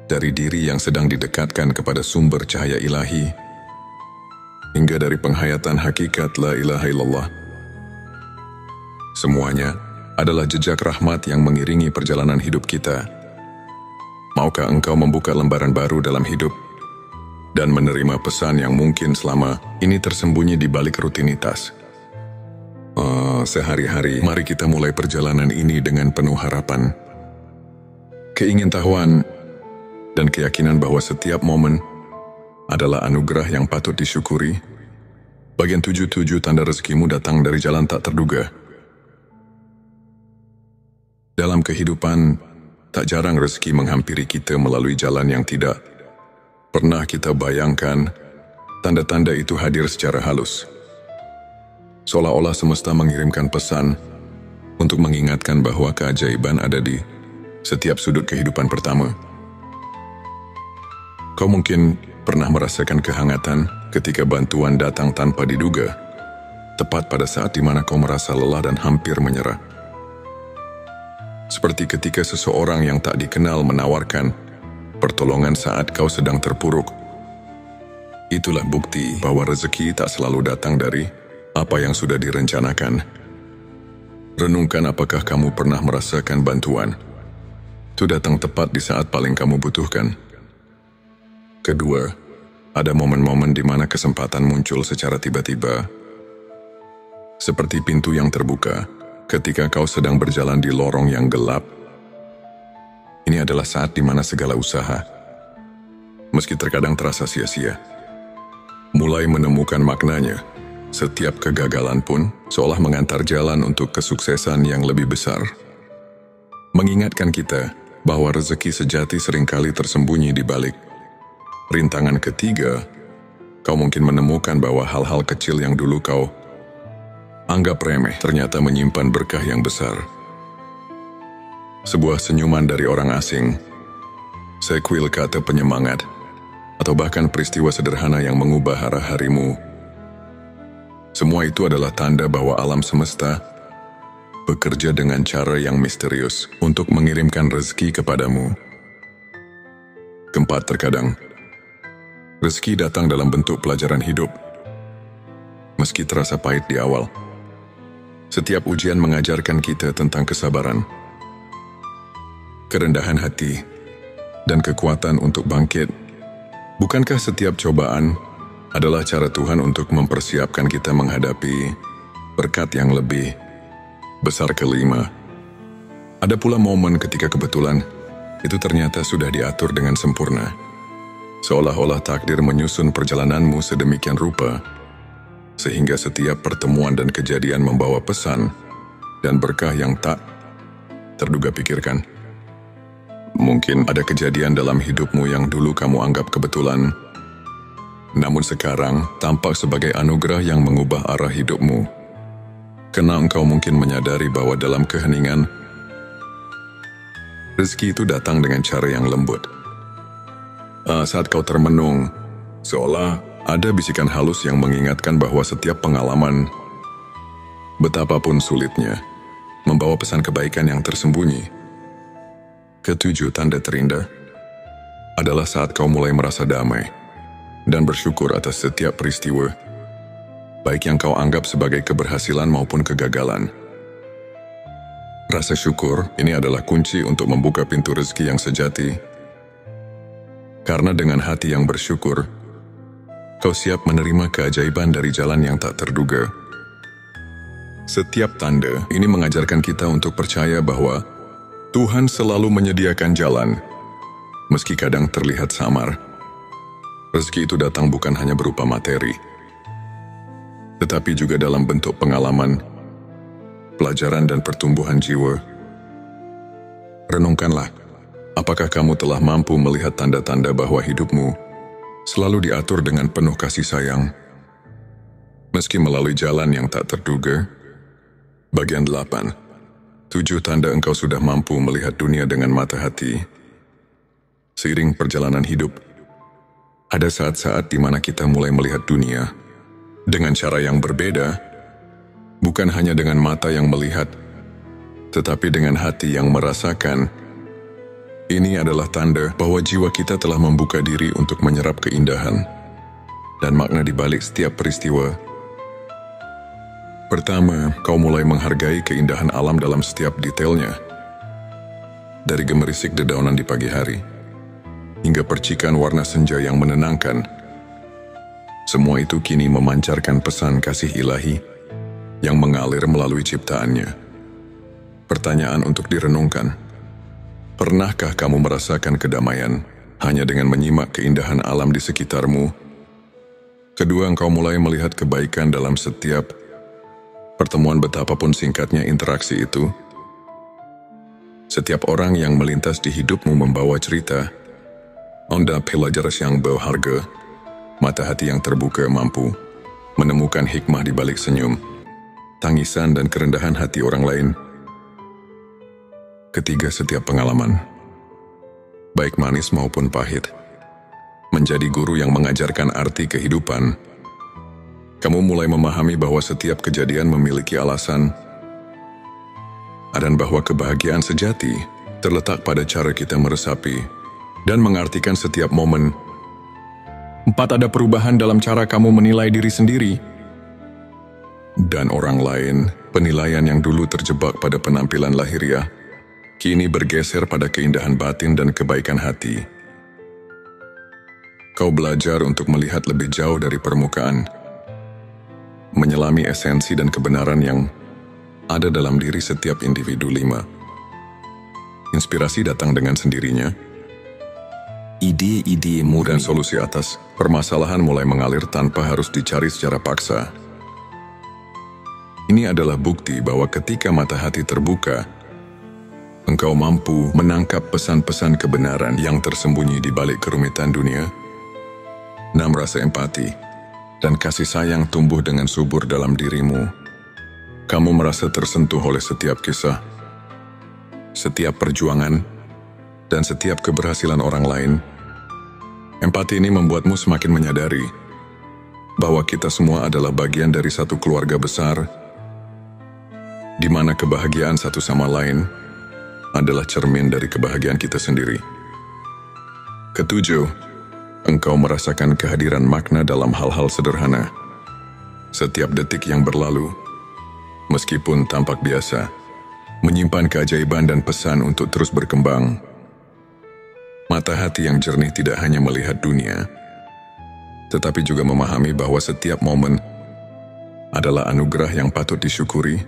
dari diri yang sedang didekatkan kepada sumber cahaya ilahi, hingga dari penghayatan hakikat la ilaha illallah. Semuanya adalah jejak rahmat yang mengiringi perjalanan hidup kita. Maukah engkau membuka lembaran baru dalam hidup dan menerima pesan yang mungkin selama ini tersembunyi di balik rutinitas? Sehari-hari, mari kita mulai perjalanan ini dengan penuh harapan, keingintahuan, dan keyakinan bahwa setiap momen adalah anugerah yang patut disyukuri. Bagian 77 tanda rezekimu datang dari jalan tak terduga. Dalam kehidupan, tak jarang rezeki menghampiri kita melalui jalan yang tidak pernah kita bayangkan. Tanda-tanda itu hadir secara halus, seolah-olah semesta mengirimkan pesan untuk mengingatkan bahwa keajaiban ada di setiap sudut kehidupan pertama. Kau mungkin pernah merasakan kehangatan ketika bantuan datang tanpa diduga, tepat pada saat di mana kau merasa lelah dan hampir menyerah. Seperti ketika seseorang yang tak dikenal menawarkan pertolongan saat kau sedang terpuruk. Itulah bukti bahwa rezeki tak selalu datang dari apa yang sudah direncanakan. Renungkan, apakah kamu pernah merasakan bantuan itu datang tepat di saat paling kamu butuhkan? Kedua, ada momen-momen di mana kesempatan muncul secara tiba-tiba, seperti pintu yang terbuka ketika kau sedang berjalan di lorong yang gelap. Ini adalah saat di mana segala usaha, meski terkadang terasa sia-sia, mulai menemukan maknanya. Setiap kegagalan pun seolah mengantar jalan untuk kesuksesan yang lebih besar, mengingatkan kita bahwa rezeki sejati seringkali tersembunyi di balik rintangan. Ketiga, kau mungkin menemukan bahwa hal-hal kecil yang dulu kau anggap remeh ternyata menyimpan berkah yang besar. Sebuah senyuman dari orang asing, sekuil kata penyemangat, atau bahkan peristiwa sederhana yang mengubah arah harimu. Semua itu adalah tanda bahwa alam semesta bekerja dengan cara yang misterius untuk mengirimkan rezeki kepadamu. Keempat, terkadang rezeki datang dalam bentuk pelajaran hidup. Meski terasa pahit di awal, setiap ujian mengajarkan kita tentang kesabaran, kerendahan hati, dan kekuatan untuk bangkit. Bukankah setiap cobaan adalah cara Tuhan untuk mempersiapkan kita menghadapi berkat yang lebih besar? Kelima, ada pula momen ketika kebetulan itu ternyata sudah diatur dengan sempurna, seolah-olah takdir menyusun perjalananmu sedemikian rupa, sehingga setiap pertemuan dan kejadian membawa pesan dan berkah yang tak terduga. Pikirkan, mungkin ada kejadian dalam hidupmu yang dulu kamu anggap kebetulan, namun sekarang tampak sebagai anugerah yang mengubah arah hidupmu. Karena engkau mungkin menyadari bahwa dalam keheningan, rezeki itu datang dengan cara yang lembut. Saat kau termenung, seolah ada bisikan halus yang mengingatkan bahwa setiap pengalaman, betapapun sulitnya, membawa pesan kebaikan yang tersembunyi. Ketujuh, tanda terindah adalah saat kau mulai merasa damai dan bersyukur atas setiap peristiwa, baik yang kau anggap sebagai keberhasilan maupun kegagalan. Rasa syukur ini adalah kunci untuk membuka pintu rezeki yang sejati. Karena dengan hati yang bersyukur, kau siap menerima keajaiban dari jalan yang tak terduga. Setiap tanda ini mengajarkan kita untuk percaya bahwa Tuhan selalu menyediakan jalan, meski kadang terlihat samar. Rezeki itu datang bukan hanya berupa materi, tetapi juga dalam bentuk pengalaman, pelajaran, dan pertumbuhan jiwa. Renungkanlah, apakah kamu telah mampu melihat tanda-tanda bahwa hidupmu selalu diatur dengan penuh kasih sayang, meski melalui jalan yang tak terduga? Bagian 8. 7 tanda engkau sudah mampu melihat dunia dengan mata hati Seiring perjalanan hidup, ada saat-saat di mana kita mulai melihat dunia dengan cara yang berbeda, bukan hanya dengan mata yang melihat, tetapi dengan hati yang merasakan. Ini adalah tanda bahwa jiwa kita telah membuka diri untuk menyerap keindahan dan makna di balik setiap peristiwa. Pertama, kau mulai menghargai keindahan alam dalam setiap detailnya. Dari gemerisik dedaunan di pagi hari, hingga percikan warna senja yang menenangkan. Semua itu kini memancarkan pesan kasih ilahi yang mengalir melalui ciptaannya. Pertanyaan untuk direnungkan. Pernahkah kamu merasakan kedamaian hanya dengan menyimak keindahan alam di sekitarmu? Kedua, engkau mulai melihat kebaikan dalam setiap pertemuan, betapapun singkatnya interaksi itu. Setiap orang yang melintas di hidupmu membawa cerita, onda pelajaran yang berharga, mata hati yang terbuka mampu menemukan hikmah di balik senyum, tangisan dan kerendahan hati orang lain. Ketiga, setiap pengalaman, baik manis maupun pahit, menjadi guru yang mengajarkan arti kehidupan. Kamu mulai memahami bahwa setiap kejadian memiliki alasan, dan bahwa kebahagiaan sejati terletak pada cara kita meresapi dan mengartikan setiap momen. 4. Ada perubahan dalam cara kamu menilai diri sendiri dan orang lain. Penilaian yang dulu terjebak pada penampilan lahiriah, kini bergeser pada keindahan batin dan kebaikan hati. Kau belajar untuk melihat lebih jauh dari permukaan, menyelami esensi dan kebenaran yang ada dalam diri setiap individu. 5. Inspirasi datang dengan sendirinya. Ide-ide dan solusi atas permasalahan mulai mengalir tanpa harus dicari secara paksa. Ini adalah bukti bahwa ketika mata hati terbuka, engkau mampu menangkap pesan-pesan kebenaran yang tersembunyi di balik kerumitan dunia. 6. Rasa empati dan kasih sayang tumbuh dengan subur dalam dirimu. Kamu merasa tersentuh oleh setiap kisah, setiap perjuangan, dan setiap keberhasilan orang lain. Empati ini membuatmu semakin menyadari bahwa kita semua adalah bagian dari satu keluarga besar, di mana kebahagiaan satu sama lain adalah cermin dari kebahagiaan kita sendiri. 7. Engkau merasakan kehadiran makna dalam hal-hal sederhana. Setiap detik yang berlalu, meskipun tampak biasa, menyimpan keajaiban dan pesan untuk terus berkembang. Mata hati yang jernih tidak hanya melihat dunia, tetapi juga memahami bahwa setiap momen adalah anugerah yang patut disyukuri.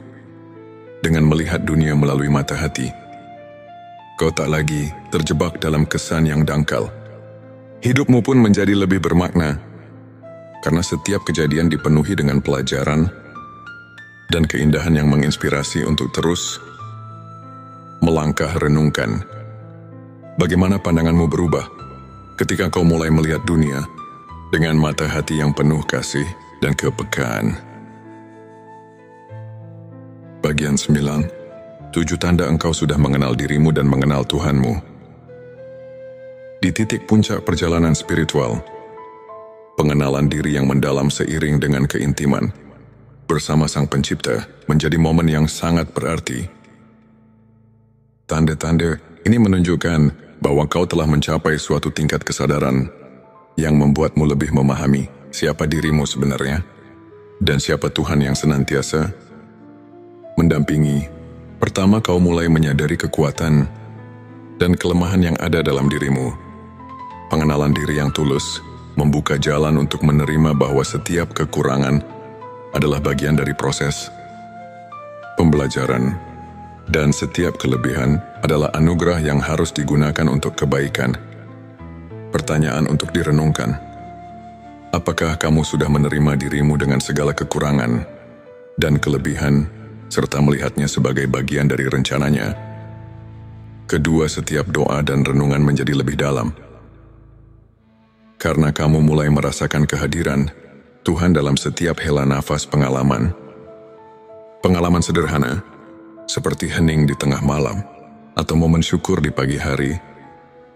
Dengan melihat dunia melalui mata hati, kau tak lagi terjebak dalam kesan yang dangkal. Hidupmu pun menjadi lebih bermakna, karena setiap kejadian dipenuhi dengan pelajaran dan keindahan yang menginspirasi untuk terus melangkah. Renungkan, bagaimana pandanganmu berubah ketika kau mulai melihat dunia dengan mata hati yang penuh kasih dan kepekaan. Bagian 9. 7 tanda engkau sudah mengenal dirimu dan mengenal Tuhanmu. Di titik puncak perjalanan spiritual, pengenalan diri yang mendalam seiring dengan keintiman bersama Sang Pencipta menjadi momen yang sangat berarti. Tanda-tanda ini menunjukkan bahwa kau telah mencapai suatu tingkat kesadaran yang membuatmu lebih memahami siapa dirimu sebenarnya dan siapa Tuhan yang senantiasa mendampingi. Pertama, kau mulai menyadari kekuatan dan kelemahan yang ada dalam dirimu. Pengenalan diri yang tulus membuka jalan untuk menerima bahwa setiap kekurangan adalah bagian dari proses pembelajaran, dan setiap kelebihan adalah anugerah yang harus digunakan untuk kebaikan. Pertanyaan untuk direnungkan. Apakah kamu sudah menerima dirimu dengan segala kekurangan dan kelebihan, serta melihatnya sebagai bagian dari rencananya? Kedua, setiap doa dan renungan menjadi lebih dalam, karena kamu mulai merasakan kehadiran Tuhan dalam setiap hela nafas. Pengalaman sederhana, seperti hening di tengah malam, atau momen syukur di pagi hari,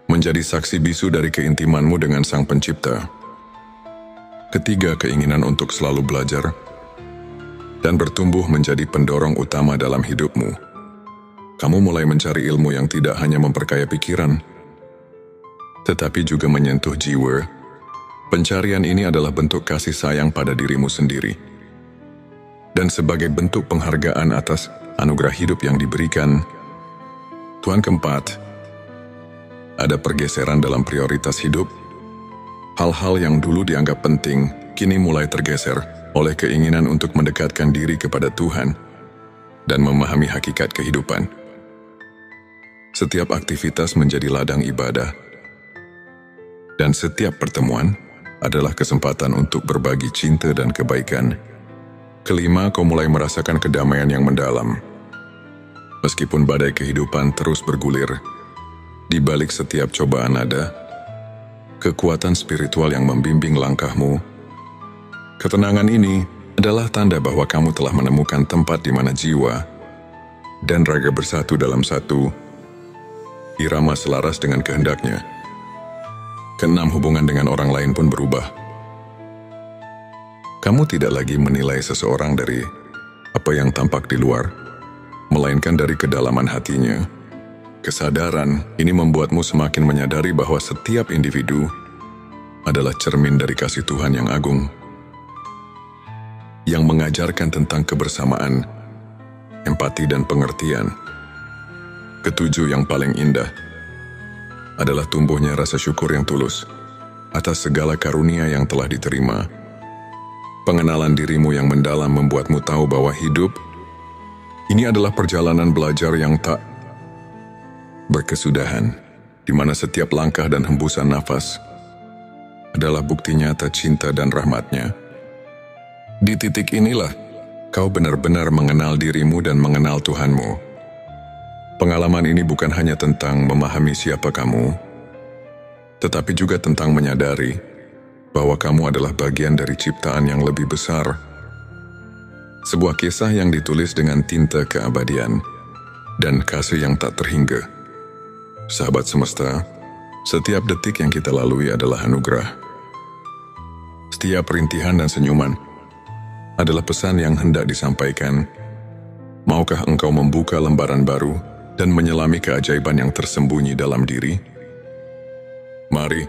menjadi saksi bisu dari keintimanmu dengan Sang Pencipta. Ketiga, keinginan untuk selalu belajar dan bertumbuh menjadi pendorong utama dalam hidupmu. Kamu mulai mencari ilmu yang tidak hanya memperkaya pikiran, tetapi juga menyentuh jiwa. Pencarian ini adalah bentuk kasih sayang pada dirimu sendiri. Dan sebagai bentuk penghargaan atas anugerah hidup yang diberikan, Tuhan keempat, ada pergeseran dalam prioritas hidup. Hal-hal yang dulu dianggap penting, kini mulai tergeser oleh keinginan untuk mendekatkan diri kepada Tuhan dan memahami hakikat kehidupan. Setiap aktivitas menjadi ladang ibadah, dan setiap pertemuan adalah kesempatan untuk berbagi cinta dan kebaikan. Kelima, kau mulai merasakan kedamaian yang mendalam. Meskipun badai kehidupan terus bergulir, di balik setiap cobaan ada kekuatan spiritual yang membimbing langkahmu. Ketenangan ini adalah tanda bahwa kamu telah menemukan tempat di mana jiwa dan raga bersatu dalam satu irama selaras dengan kehendaknya. Keenam, hubungan dengan orang lain pun berubah. Kamu tidak lagi menilai seseorang dari apa yang tampak di luar, melainkan dari kedalaman hatinya. Kesadaran ini membuatmu semakin menyadari bahwa setiap individu adalah cermin dari kasih Tuhan yang agung, yang mengajarkan tentang kebersamaan, empati dan pengertian. Ketujuh, yang paling indah adalah tumbuhnya rasa syukur yang tulus atas segala karunia yang telah diterima. Pengenalan dirimu yang mendalam membuatmu tahu bahwa hidup ini adalah perjalanan belajar yang tak berkesudahan, di mana setiap langkah dan hembusan nafas adalah bukti nyata cinta dan rahmat-Nya. Di titik inilah kau benar-benar mengenal dirimu dan mengenal Tuhanmu. Pengalaman ini bukan hanya tentang memahami siapa kamu, tetapi juga tentang menyadari bahwa kamu adalah bagian dari ciptaan yang lebih besar. Sebuah kisah yang ditulis dengan tinta keabadian dan kasih yang tak terhingga. Sahabat semesta, setiap detik yang kita lalui adalah anugerah. Setiap rintihan dan senyuman adalah pesan yang hendak disampaikan. Maukah engkau membuka lembaran baru dan menyelami keajaiban yang tersembunyi dalam diri? Mari,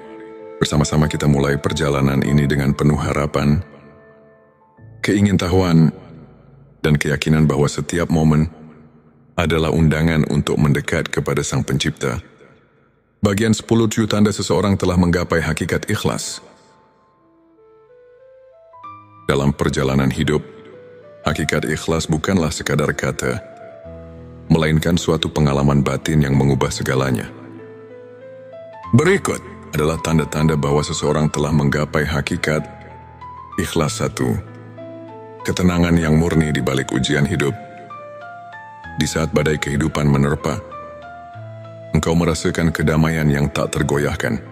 bersama-sama kita mulai perjalanan ini dengan penuh harapan, keingintahuan, dan keyakinan bahwa setiap momen adalah undangan untuk mendekat kepada Sang Pencipta. Bagian 10 tanda seseorang telah menggapai hakikat ikhlas. Dalam perjalanan hidup, hakikat ikhlas bukanlah sekadar kata, melainkan suatu pengalaman batin yang mengubah segalanya. Berikut adalah tanda-tanda bahwa seseorang telah menggapai hakikat ikhlas. 1. Ketenangan yang murni di balik ujian hidup. Di saat badai kehidupan menerpa, engkau merasakan kedamaian yang tak tergoyahkan.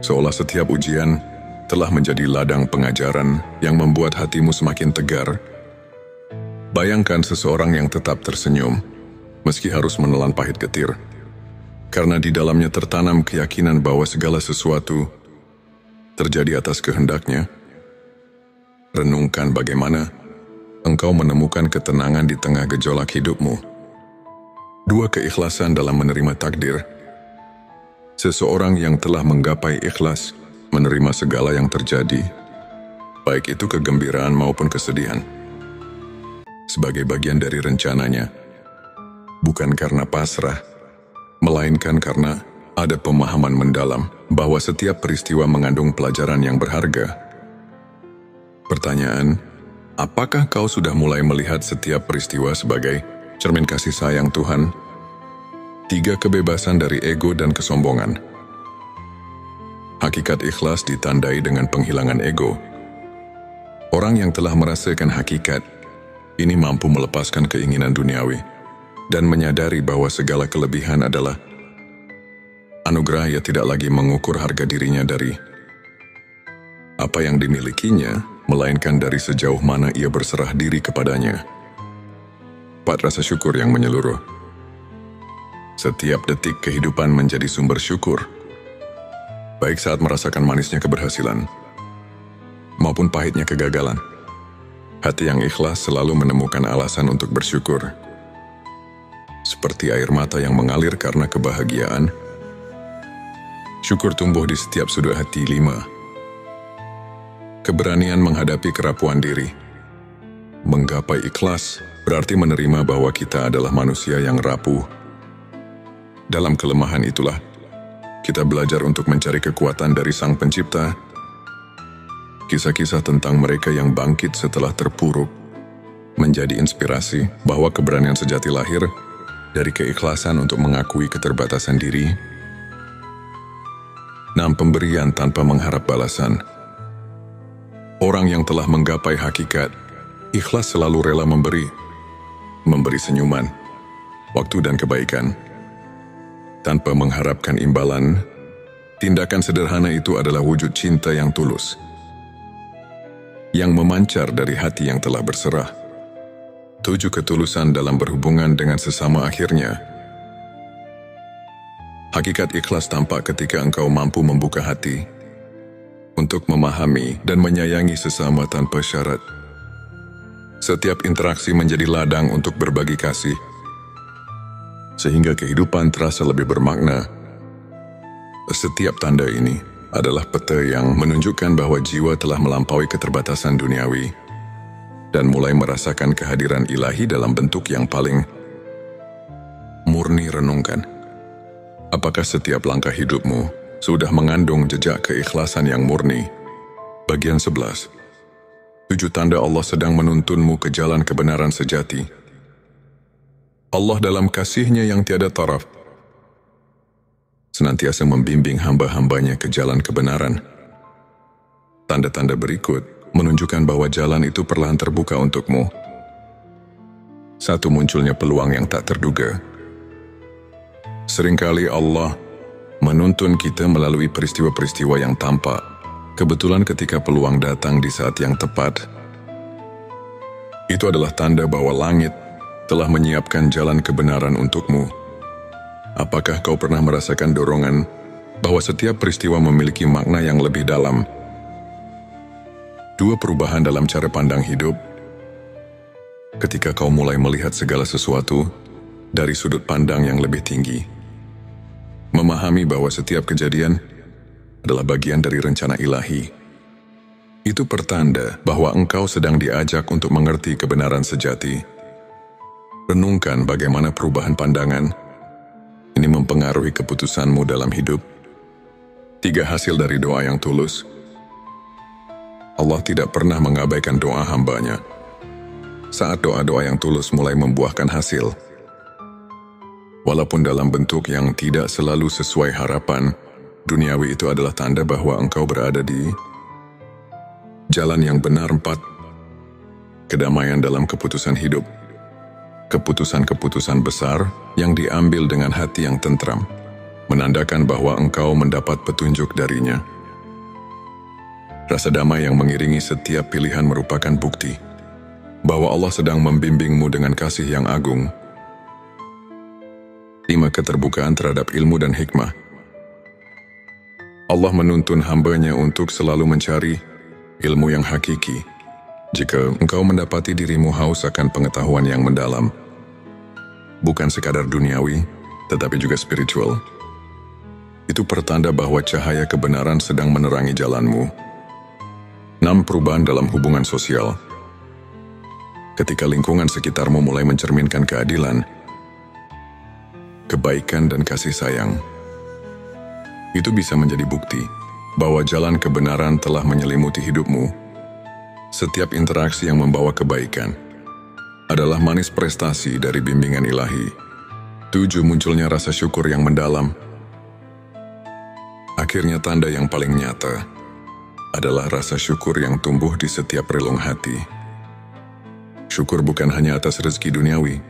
Seolah setiap ujian telah menjadi ladang pengajaran yang membuat hatimu semakin tegar. Bayangkan seseorang yang tetap tersenyum, meski harus menelan pahit getir, karena di dalamnya tertanam keyakinan bahwa segala sesuatu terjadi atas kehendak-Nya. Renungkan bagaimana engkau menemukan ketenangan di tengah gejolak hidupmu. 2. Keikhlasan dalam menerima takdir. Seseorang yang telah menggapai ikhlas menerima segala yang terjadi, baik itu kegembiraan maupun kesedihan, sebagai bagian dari rencananya, bukan karena pasrah, melainkan karena ada pemahaman mendalam bahwa setiap peristiwa mengandung pelajaran yang berharga. Pertanyaan, apakah kau sudah mulai melihat setiap peristiwa sebagai cermin kasih sayang Tuhan? 3. Kebebasan dari ego dan kesombongan. Hakikat ikhlas ditandai dengan penghilangan ego. Orang yang telah merasakan hakikat ini mampu melepaskan keinginan duniawi dan menyadari bahwa segala kelebihan adalah anugerah. Ia tidak lagi mengukur harga dirinya dari apa yang dimilikinya, melainkan dari sejauh mana ia berserah diri kepadanya. 4. Rasa syukur yang menyeluruh. Setiap detik kehidupan menjadi sumber syukur, baik saat merasakan manisnya keberhasilan, maupun pahitnya kegagalan. Hati yang ikhlas selalu menemukan alasan untuk bersyukur. Seperti air mata yang mengalir karena kebahagiaan, syukur tumbuh di setiap sudut hati. 5. Keberanian menghadapi kerapuan diri. Menggapai ikhlas berarti menerima bahwa kita adalah manusia yang rapuh. Dalam kelemahan itulah, kita belajar untuk mencari kekuatan dari Sang Pencipta. Kisah-kisah tentang mereka yang bangkit setelah terpuruk menjadi inspirasi bahwa keberanian sejati lahir dari keikhlasan untuk mengakui keterbatasan diri. 6. Pemberian tanpa mengharap balasan. Orang yang telah menggapai hakikat ikhlas selalu rela memberi senyuman, waktu dan kebaikan, tanpa mengharapkan imbalan. Tindakan sederhana itu adalah wujud cinta yang tulus, yang memancar dari hati yang telah berserah. 7. Ketulusan dalam berhubungan dengan sesama. Akhirnya, hakikat ikhlas tampak ketika engkau mampu membuka hati untuk memahami dan menyayangi sesama tanpa syarat. Setiap interaksi menjadi ladang untuk berbagi kasih, sehingga kehidupan terasa lebih bermakna. Setiap tanda ini adalah peta yang menunjukkan bahwa jiwa telah melampaui keterbatasan duniawi dan mulai merasakan kehadiran ilahi dalam bentuk yang paling murni. Renungkan, apakah setiap langkah hidupmu sudah mengandung jejak keikhlasan yang murni? Bagian 11. 7 tanda Allah sedang menuntunmu ke jalan kebenaran sejati. Allah dalam kasih-Nya yang tiada taraf senantiasa membimbing hamba-hambanya ke jalan kebenaran. Tanda-tanda berikut menunjukkan bahwa jalan itu perlahan terbuka untukmu. 1. Munculnya peluang yang tak terduga. Seringkali Allah menuntun kita melalui peristiwa-peristiwa yang tampak, kebetulan ketika peluang datang di saat yang tepat. Itu adalah tanda bahwa langit telah menyiapkan jalan kebenaran untukmu. Apakah kau pernah merasakan dorongan bahwa setiap peristiwa memiliki makna yang lebih dalam? 2. Perubahan dalam cara pandang hidup. Ketika kau mulai melihat segala sesuatu dari sudut pandang yang lebih tinggi, memahami bahwa setiap kejadian adalah bagian dari rencana ilahi, itu pertanda bahwa engkau sedang diajak untuk mengerti kebenaran sejati. Renungkan bagaimana perubahan pandangan ini mempengaruhi keputusanmu dalam hidup. 3. Hasil dari doa yang tulus. Allah tidak pernah mengabaikan doa hamba-Nya. Saat doa-doa yang tulus mulai membuahkan hasil, walaupun dalam bentuk yang tidak selalu sesuai harapan duniawi, itu adalah tanda bahwa engkau berada di jalan yang benar. 4. Kedamaian dalam keputusan hidup. Keputusan-keputusan besar yang diambil dengan hati yang tentram menandakan bahwa engkau mendapat petunjuk darinya. Rasa damai yang mengiringi setiap pilihan merupakan bukti bahwa Allah sedang membimbingmu dengan kasih yang agung. 5. Keterbukaan terhadap ilmu dan hikmah. Allah menuntun hamba-Nya untuk selalu mencari ilmu yang hakiki. Jika engkau mendapati dirimu haus akan pengetahuan yang mendalam, bukan sekadar duniawi, tetapi juga spiritual, itu pertanda bahwa cahaya kebenaran sedang menerangi jalanmu. 6. Perubahan dalam hubungan sosial. Ketika lingkungan sekitarmu mulai mencerminkan keadilan, kebaikan dan kasih sayang, itu bisa menjadi bukti bahwa jalan kebenaran telah menyelimuti hidupmu. Setiap interaksi yang membawa kebaikan adalah manis prestasi dari bimbingan ilahi. 7. Munculnya rasa syukur yang mendalam. Akhirnya tanda yang paling nyata adalah rasa syukur yang tumbuh di setiap relung hati. Syukur bukan hanya atas rezeki duniawi,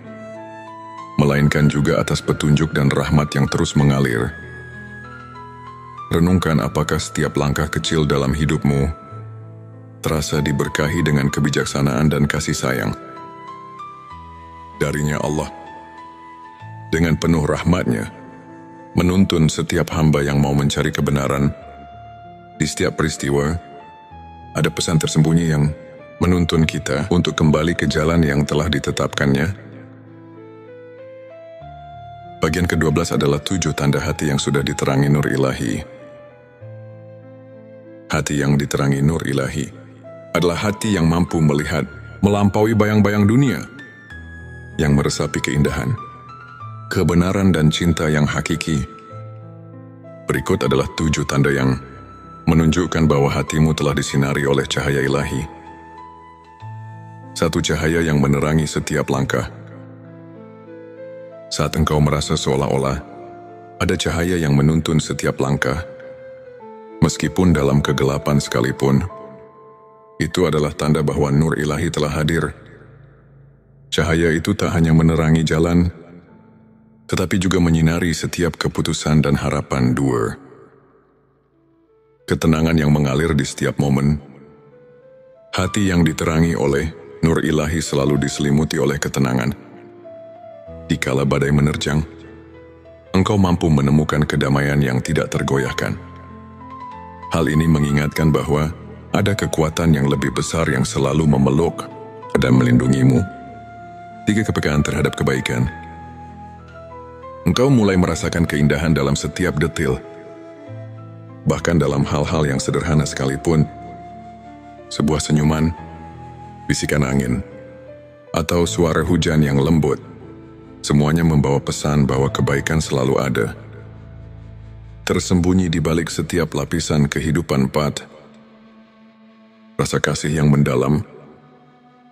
melainkan juga atas petunjuk dan rahmat yang terus mengalir. Renungkan apakah setiap langkah kecil dalam hidupmu terasa diberkahi dengan kebijaksanaan dan kasih sayang darinya Allah. dengan penuh rahmat-Nya, menuntun setiap hamba yang mau mencari kebenaran. Di setiap peristiwa, ada pesan tersembunyi yang menuntun kita untuk kembali ke jalan yang telah ditetapkannya. Bagian ke-12 adalah 7 tanda hati yang sudah diterangi nur ilahi. Hati yang diterangi nur ilahi adalah hati yang mampu melihat melampaui bayang-bayang dunia, yang meresapi keindahan, kebenaran dan cinta yang hakiki. Berikut adalah 7 tanda yang menunjukkan bahwa hatimu telah disinari oleh cahaya ilahi. Satu cahaya yang menerangi setiap langkah. Saat engkau merasa seolah-olah ada cahaya yang menuntun setiap langkah, meskipun dalam kegelapan sekalipun, itu adalah tanda bahwa nur ilahi telah hadir. Cahaya itu tak hanya menerangi jalan, tetapi juga menyinari setiap keputusan dan harapan. 2. Ketenangan yang mengalir di setiap momen. Hati yang diterangi oleh nur ilahi selalu diselimuti oleh ketenangan. Dikala badai menerjang, engkau mampu menemukan kedamaian yang tidak tergoyahkan. Hal ini mengingatkan bahwa ada kekuatan yang lebih besar yang selalu memeluk dan melindungimu. 3. Kepekaan terhadap kebaikan. Engkau mulai merasakan keindahan dalam setiap detil. Bahkan dalam hal-hal yang sederhana sekalipun, sebuah senyuman, bisikan angin, atau suara hujan yang lembut, semuanya membawa pesan bahwa kebaikan selalu ada. Tersembunyi di balik setiap lapisan kehidupan rasa kasih yang mendalam,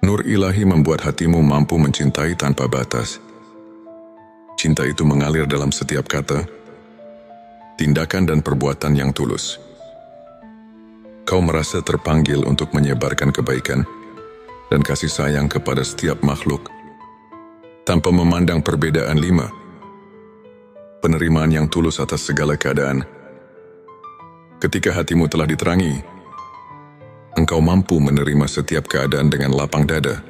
nur ilahi membuat hatimu mampu mencintai tanpa batas. Cinta itu mengalir dalam setiap kata, tindakan dan perbuatan yang tulus. Kau merasa terpanggil untuk menyebarkan kebaikan dan kasih sayang kepada setiap makhluk, tanpa memandang perbedaan. 5. Penerimaan yang tulus atas segala keadaan. Ketika hatimu telah diterangi, engkau mampu menerima setiap keadaan dengan lapang dada.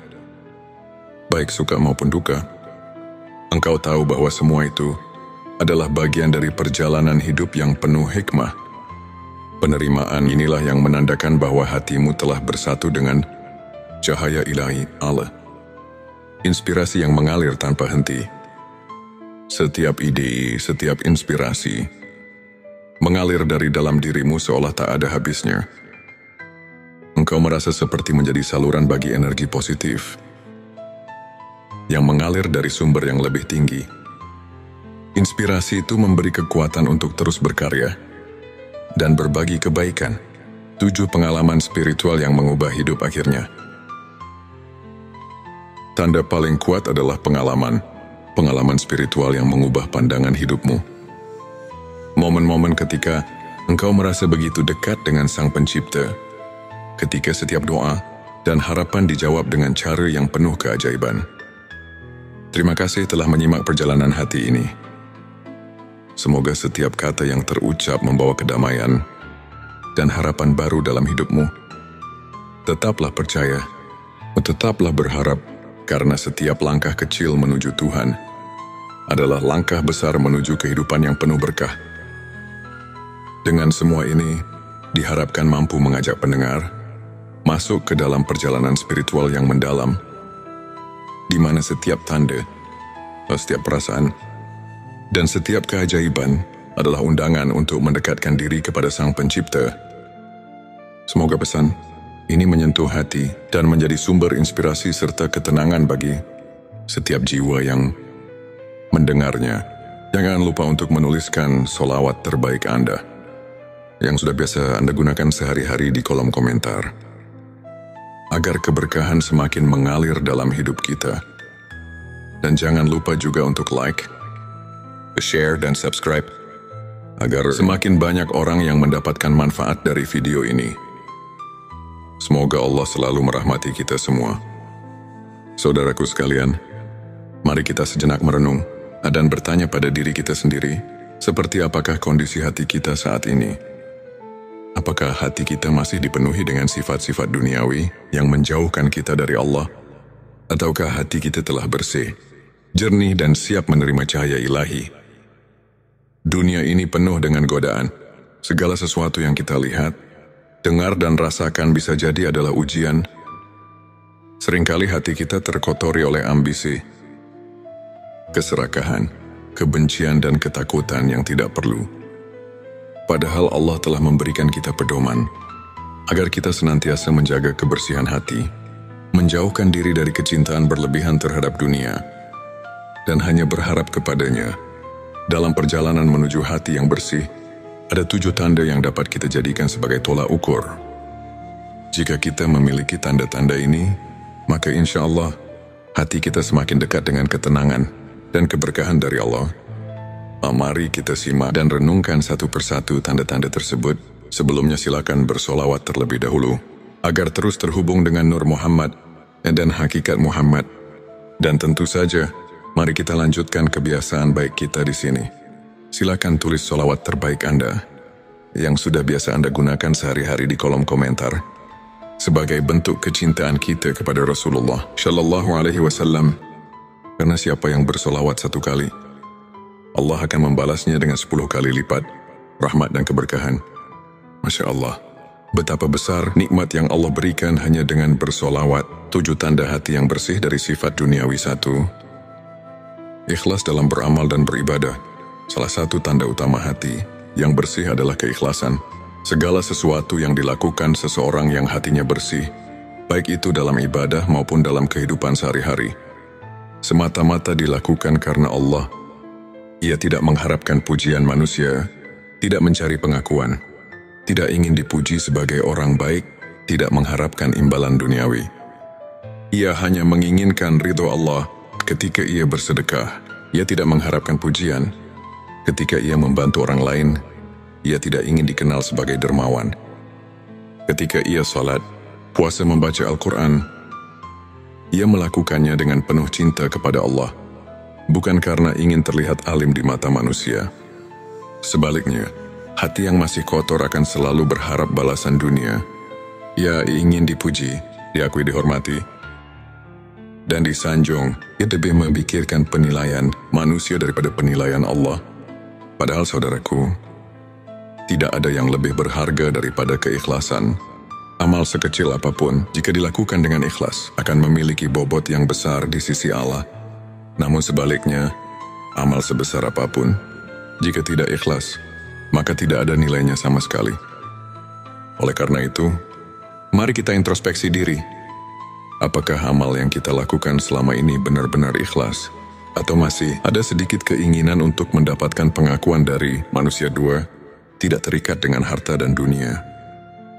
Baik suka maupun duka, engkau tahu bahwa semua itu adalah bagian dari perjalanan hidup yang penuh hikmah. Penerimaan inilah yang menandakan bahwa hatimu telah bersatu dengan cahaya ilahi Allah. Inspirasi yang mengalir tanpa henti. Setiap ide, setiap inspirasi mengalir dari dalam dirimu seolah tak ada habisnya. Engkau merasa seperti menjadi saluran bagi energi positif yang mengalir dari sumber yang lebih tinggi. Inspirasi itu memberi kekuatan untuk terus berkarya dan berbagi kebaikan. 7 pengalaman spiritual yang mengubah hidup akhirnya. Tanda paling kuat adalah pengalaman spiritual yang mengubah pandangan hidupmu. Momen-momen ketika engkau merasa begitu dekat dengan Sang Pencipta, ketika setiap doa dan harapan dijawab dengan cara yang penuh keajaiban. Terima kasih telah menyimak perjalanan hati ini. Semoga setiap kata yang terucap membawa kedamaian dan harapan baru dalam hidupmu. Tetaplah percaya, tetaplah berharap, karena setiap langkah kecil menuju Tuhan adalah langkah besar menuju kehidupan yang penuh berkah. Dengan semua ini, diharapkan mampu mengajak pendengar masuk ke dalam perjalanan spiritual yang mendalam, di mana setiap tanda, setiap perasaan, dan setiap keajaiban adalah undangan untuk mendekatkan diri kepada Sang Pencipta. Semoga pesan ini menyentuh hati dan menjadi sumber inspirasi serta ketenangan bagi setiap jiwa yang mendengarnya. Jangan lupa untuk menuliskan solawat terbaik Anda yang sudah biasa Anda gunakan sehari-hari di kolom komentar, agar keberkahan semakin mengalir dalam hidup kita. Dan jangan lupa juga untuk like, share, dan subscribe, agar semakin banyak orang yang mendapatkan manfaat dari video ini. Semoga Allah selalu merahmati kita semua. Saudaraku sekalian, mari kita sejenak merenung dan bertanya pada diri kita sendiri, seperti apakah kondisi hati kita saat ini? Apakah hati kita masih dipenuhi dengan sifat-sifat duniawi yang menjauhkan kita dari Allah? Ataukah hati kita telah bersih jernih dan siap menerima cahaya ilahi. Dunia ini penuh dengan godaan. Segala sesuatu yang kita lihat, dengar dan rasakan bisa jadi adalah ujian. Seringkali hati kita terkotori oleh ambisi, keserakahan, kebencian dan ketakutan yang tidak perlu. Padahal Allah telah memberikan kita pedoman agar kita senantiasa menjaga kebersihan hati, menjauhkan diri dari kecintaan berlebihan terhadap dunia, dan hanya berharap kepadanya. Dalam perjalanan menuju hati yang bersih, ada 7 tanda yang dapat kita jadikan sebagai tolak ukur. Jika kita memiliki tanda-tanda ini, maka insya Allah hati kita semakin dekat dengan ketenangan dan keberkahan dari Allah. Mari kita simak dan renungkan satu persatu tanda-tanda tersebut. Sebelumnya silakan bersolawat terlebih dahulu, agar terus terhubung dengan Nur Muhammad dan hakikat Muhammad. Dan tentu saja, mari kita lanjutkan kebiasaan baik kita di sini. Silakan tulis solawat terbaik Anda, yang sudah biasa Anda gunakan sehari-hari di kolom komentar, sebagai bentuk kecintaan kita kepada Rasulullah Shallallahu Alaihi Wasallam. Karena siapa yang bersolawat 1 kali, Allah akan membalasnya dengan 10 kali lipat rahmat dan keberkahan. Masya Allah, betapa besar nikmat yang Allah berikan hanya dengan bersolawat. 7 tanda hati yang bersih dari sifat duniawi. 1. Ikhlas dalam beramal dan beribadah. Salah satu tanda utama hati yang bersih adalah keikhlasan. Segala sesuatu yang dilakukan seseorang yang hatinya bersih, baik itu dalam ibadah maupun dalam kehidupan sehari-hari, semata-mata dilakukan karena Allah. Ia tidak mengharapkan pujian manusia, tidak mencari pengakuan, tidak ingin dipuji sebagai orang baik, tidak mengharapkan imbalan duniawi. Ia hanya menginginkan ridho Allah ketika ia bersedekah. Ia tidak mengharapkan pujian. Ketika ia membantu orang lain, ia tidak ingin dikenal sebagai dermawan. Ketika ia salat, puasa, membaca Al-Quran, ia melakukannya dengan penuh cinta kepada Allah, bukan karena ingin terlihat alim di mata manusia. Sebaliknya, hati yang masih kotor akan selalu berharap balasan dunia. Ia ingin dipuji, diakui, dihormati, dan disanjung. Ia lebih memikirkan penilaian manusia daripada penilaian Allah. Padahal saudaraku, tidak ada yang lebih berharga daripada keikhlasan. Amal sekecil apapun, jika dilakukan dengan ikhlas, akan memiliki bobot yang besar di sisi Allah. Namun sebaliknya, amal sebesar apapun, jika tidak ikhlas, maka tidak ada nilainya sama sekali. Oleh karena itu, mari kita introspeksi diri. Apakah amal yang kita lakukan selama ini benar-benar ikhlas? Atau masih ada sedikit keinginan untuk mendapatkan pengakuan dari manusia? 2. Tidak terikat dengan harta dan dunia.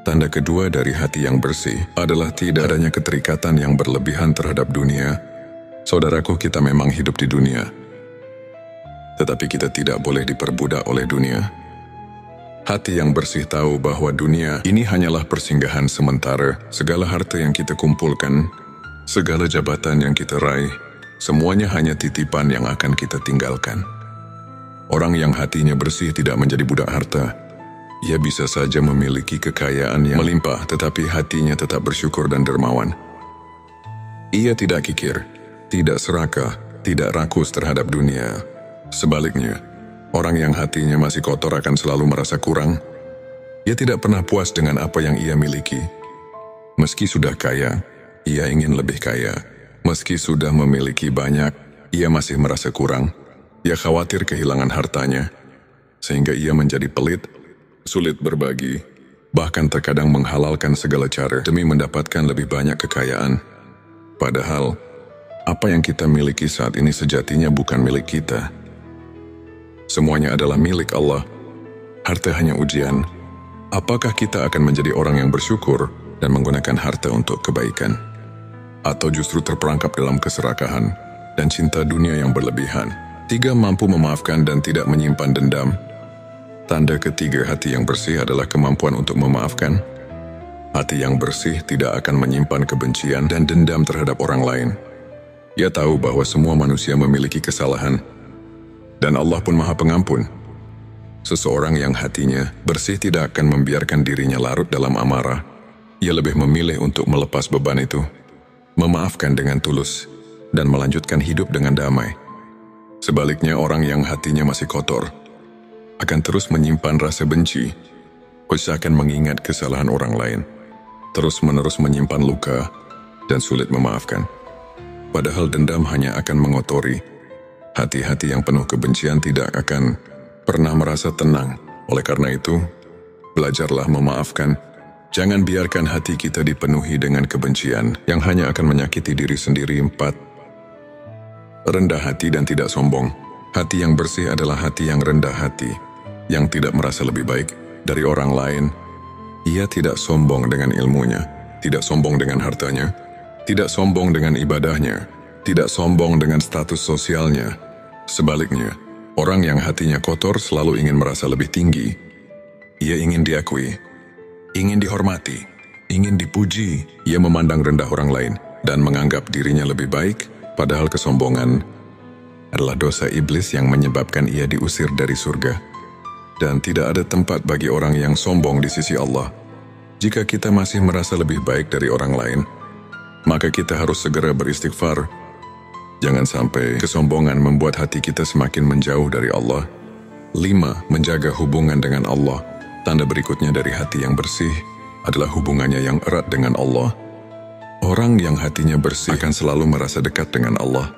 Tanda kedua dari hati yang bersih adalah tidak adanya keterikatan yang berlebihan terhadap dunia. Saudaraku, kita memang hidup di dunia, tetapi kita tidak boleh diperbudak oleh dunia. Hati yang bersih tahu bahwa dunia ini hanyalah persinggahan sementara. Segala harta yang kita kumpulkan, segala jabatan yang kita raih, semuanya hanya titipan yang akan kita tinggalkan. Orang yang hatinya bersih tidak menjadi budak harta. Ia bisa saja memiliki kekayaan yang melimpah, tetapi hatinya tetap bersyukur dan dermawan. Ia tidak kikir, tidak serakah, tidak rakus terhadap dunia. Sebaliknya, orang yang hatinya masih kotor akan selalu merasa kurang. Ia tidak pernah puas dengan apa yang ia miliki. Meski sudah kaya, ia ingin lebih kaya. Meski sudah memiliki banyak, ia masih merasa kurang. Ia khawatir kehilangan hartanya, sehingga ia menjadi pelit, sulit berbagi, bahkan terkadang menghalalkan segala cara demi mendapatkan lebih banyak kekayaan. Padahal, apa yang kita miliki saat ini sejatinya bukan milik kita. Semuanya adalah milik Allah. Harta hanya ujian. Apakah kita akan menjadi orang yang bersyukur dan menggunakan harta untuk kebaikan? Atau justru terperangkap dalam keserakahan dan cinta dunia yang berlebihan? 3. Mampu memaafkan dan tidak menyimpan dendam. Tanda ketiga hati yang bersih adalah kemampuan untuk memaafkan. Hati yang bersih tidak akan menyimpan kebencian dan dendam terhadap orang lain. Ia tahu bahwa semua manusia memiliki kesalahan, dan Allah pun Maha Pengampun. Seseorang yang hatinya bersih tidak akan membiarkan dirinya larut dalam amarah. Ia lebih memilih untuk melepas beban itu, memaafkan dengan tulus, dan melanjutkan hidup dengan damai. Sebaliknya, orang yang hatinya masih kotor akan terus menyimpan rasa benci, akan mengingat kesalahan orang lain, terus-menerus menyimpan luka, dan sulit memaafkan. Padahal dendam hanya akan mengotori. Hati-hati yang penuh kebencian tidak akan pernah merasa tenang. Oleh karena itu, belajarlah memaafkan. Jangan biarkan hati kita dipenuhi dengan kebencian yang hanya akan menyakiti diri sendiri. 4. Rendah hati dan tidak sombong. Hati yang bersih adalah hati yang rendah hati, yang tidak merasa lebih baik dari orang lain. Ia tidak sombong dengan ilmunya, tidak sombong dengan hartanya, tidak sombong dengan ibadahnya, tidak sombong dengan status sosialnya. Sebaliknya, orang yang hatinya kotor selalu ingin merasa lebih tinggi. Ia ingin diakui, ingin dihormati, ingin dipuji. Ia memandang rendah orang lain dan menganggap dirinya lebih baik, padahal kesombongan adalah dosa iblis yang menyebabkan ia diusir dari surga. Dan tidak ada tempat bagi orang yang sombong di sisi Allah. Jika kita masih merasa lebih baik dari orang lain, maka kita harus segera beristighfar. Jangan sampai kesombongan membuat hati kita semakin menjauh dari Allah. 5. Menjaga hubungan dengan Allah. Tanda berikutnya dari hati yang bersih adalah hubungannya yang erat dengan Allah. Orang yang hatinya bersih akan selalu merasa dekat dengan Allah.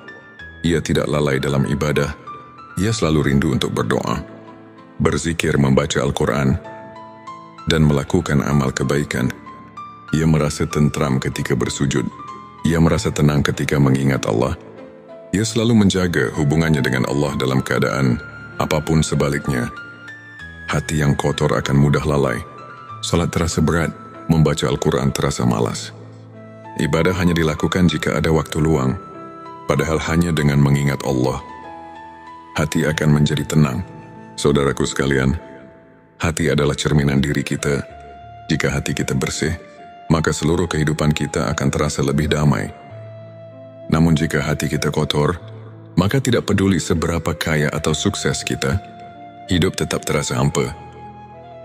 Ia tidak lalai dalam ibadah. Ia selalu rindu untuk berdoa, berzikir, membaca Al-Quran, dan melakukan amal kebaikan. Ia merasa tentram ketika bersujud. Ia merasa tenang ketika mengingat Allah. Ia selalu menjaga hubungannya dengan Allah dalam keadaan apapun. Sebaliknya, hati yang kotor akan mudah lalai. Salat terasa berat, membaca Al-Quran terasa malas. Ibadah hanya dilakukan jika ada waktu luang, padahal hanya dengan mengingat Allah, hati akan menjadi tenang. Saudaraku sekalian, hati adalah cerminan diri kita. Jika hati kita bersih, maka seluruh kehidupan kita akan terasa lebih damai. Namun jika hati kita kotor, maka tidak peduli seberapa kaya atau sukses kita, hidup tetap terasa hampa.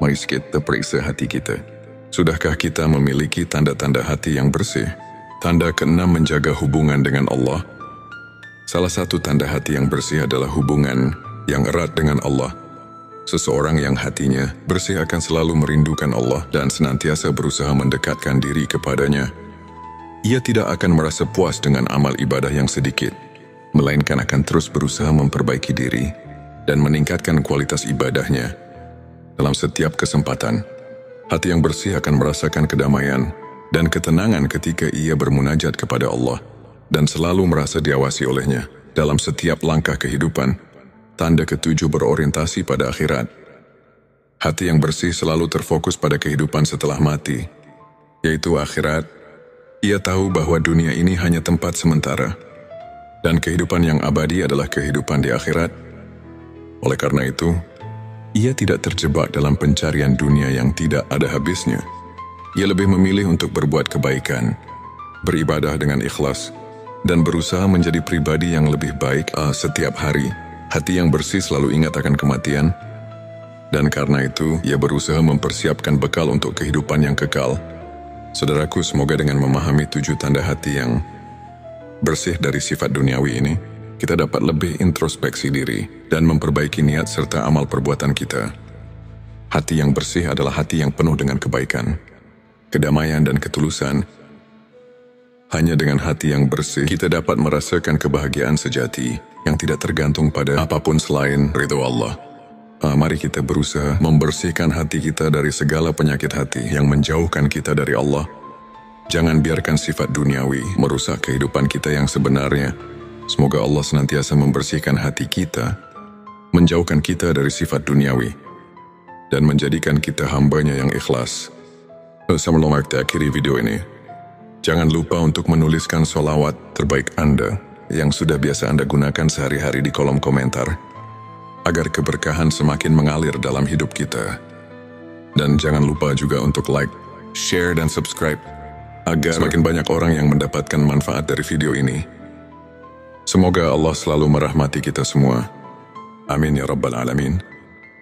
Mari kita periksa hati kita. Sudahkah kita memiliki tanda-tanda hati yang bersih? Tanda ke-6, menjaga hubungan dengan Allah. Salah satu tanda hati yang bersih adalah hubungan yang erat dengan Allah. Seseorang yang hatinya bersih akan selalu merindukan Allah dan senantiasa berusaha mendekatkan diri kepadanya. Ia tidak akan merasa puas dengan amal ibadah yang sedikit, melainkan akan terus berusaha memperbaiki diri dan meningkatkan kualitas ibadahnya. Dalam setiap kesempatan, hati yang bersih akan merasakan kedamaian dan ketenangan ketika ia bermunajat kepada Allah dan selalu merasa diawasi olehnya dalam setiap langkah kehidupan. Tanda ke-7, berorientasi pada akhirat. Hati yang bersih selalu terfokus pada kehidupan setelah mati, yaitu akhirat. Ia tahu bahwa dunia ini hanya tempat sementara, dan kehidupan yang abadi adalah kehidupan di akhirat. Oleh karena itu, ia tidak terjebak dalam pencarian dunia yang tidak ada habisnya. Ia lebih memilih untuk berbuat kebaikan, beribadah dengan ikhlas, dan berusaha menjadi pribadi yang lebih baik setiap hari. Hati yang bersih selalu ingat akan kematian, dan karena itu ia berusaha mempersiapkan bekal untuk kehidupan yang kekal. Saudaraku, semoga dengan memahami 7 tanda hati yang bersih dari sifat duniawi ini, kita dapat lebih introspeksi diri dan memperbaiki niat serta amal perbuatan kita. Hati yang bersih adalah hati yang penuh dengan kebaikan, kedamaian, dan ketulusan. Hanya dengan hati yang bersih, kita dapat merasakan kebahagiaan sejati yang tidak tergantung pada apapun selain ridho Allah. Mari kita berusaha membersihkan hati kita dari segala penyakit hati yang menjauhkan kita dari Allah. Jangan biarkan sifat duniawi merusak kehidupan kita yang sebenarnya. Semoga Allah senantiasa membersihkan hati kita, menjauhkan kita dari sifat duniawi, dan menjadikan kita hambanya yang ikhlas. Sebelum kita akhiri video ini, jangan lupa untuk menuliskan sholawat terbaik Anda yang sudah biasa Anda gunakan sehari-hari di kolom komentar, agar keberkahan semakin mengalir dalam hidup kita. Dan jangan lupa juga untuk like, share, dan subscribe, agar semakin banyak orang yang mendapatkan manfaat dari video ini. Semoga Allah selalu merahmati kita semua. Amin ya Rabbal Alamin.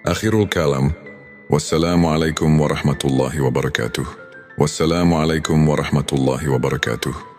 Akhirul kalam. Wassalamualaikum warahmatullahi wabarakatuh. Wassalamualaikum warahmatullahi wabarakatuh.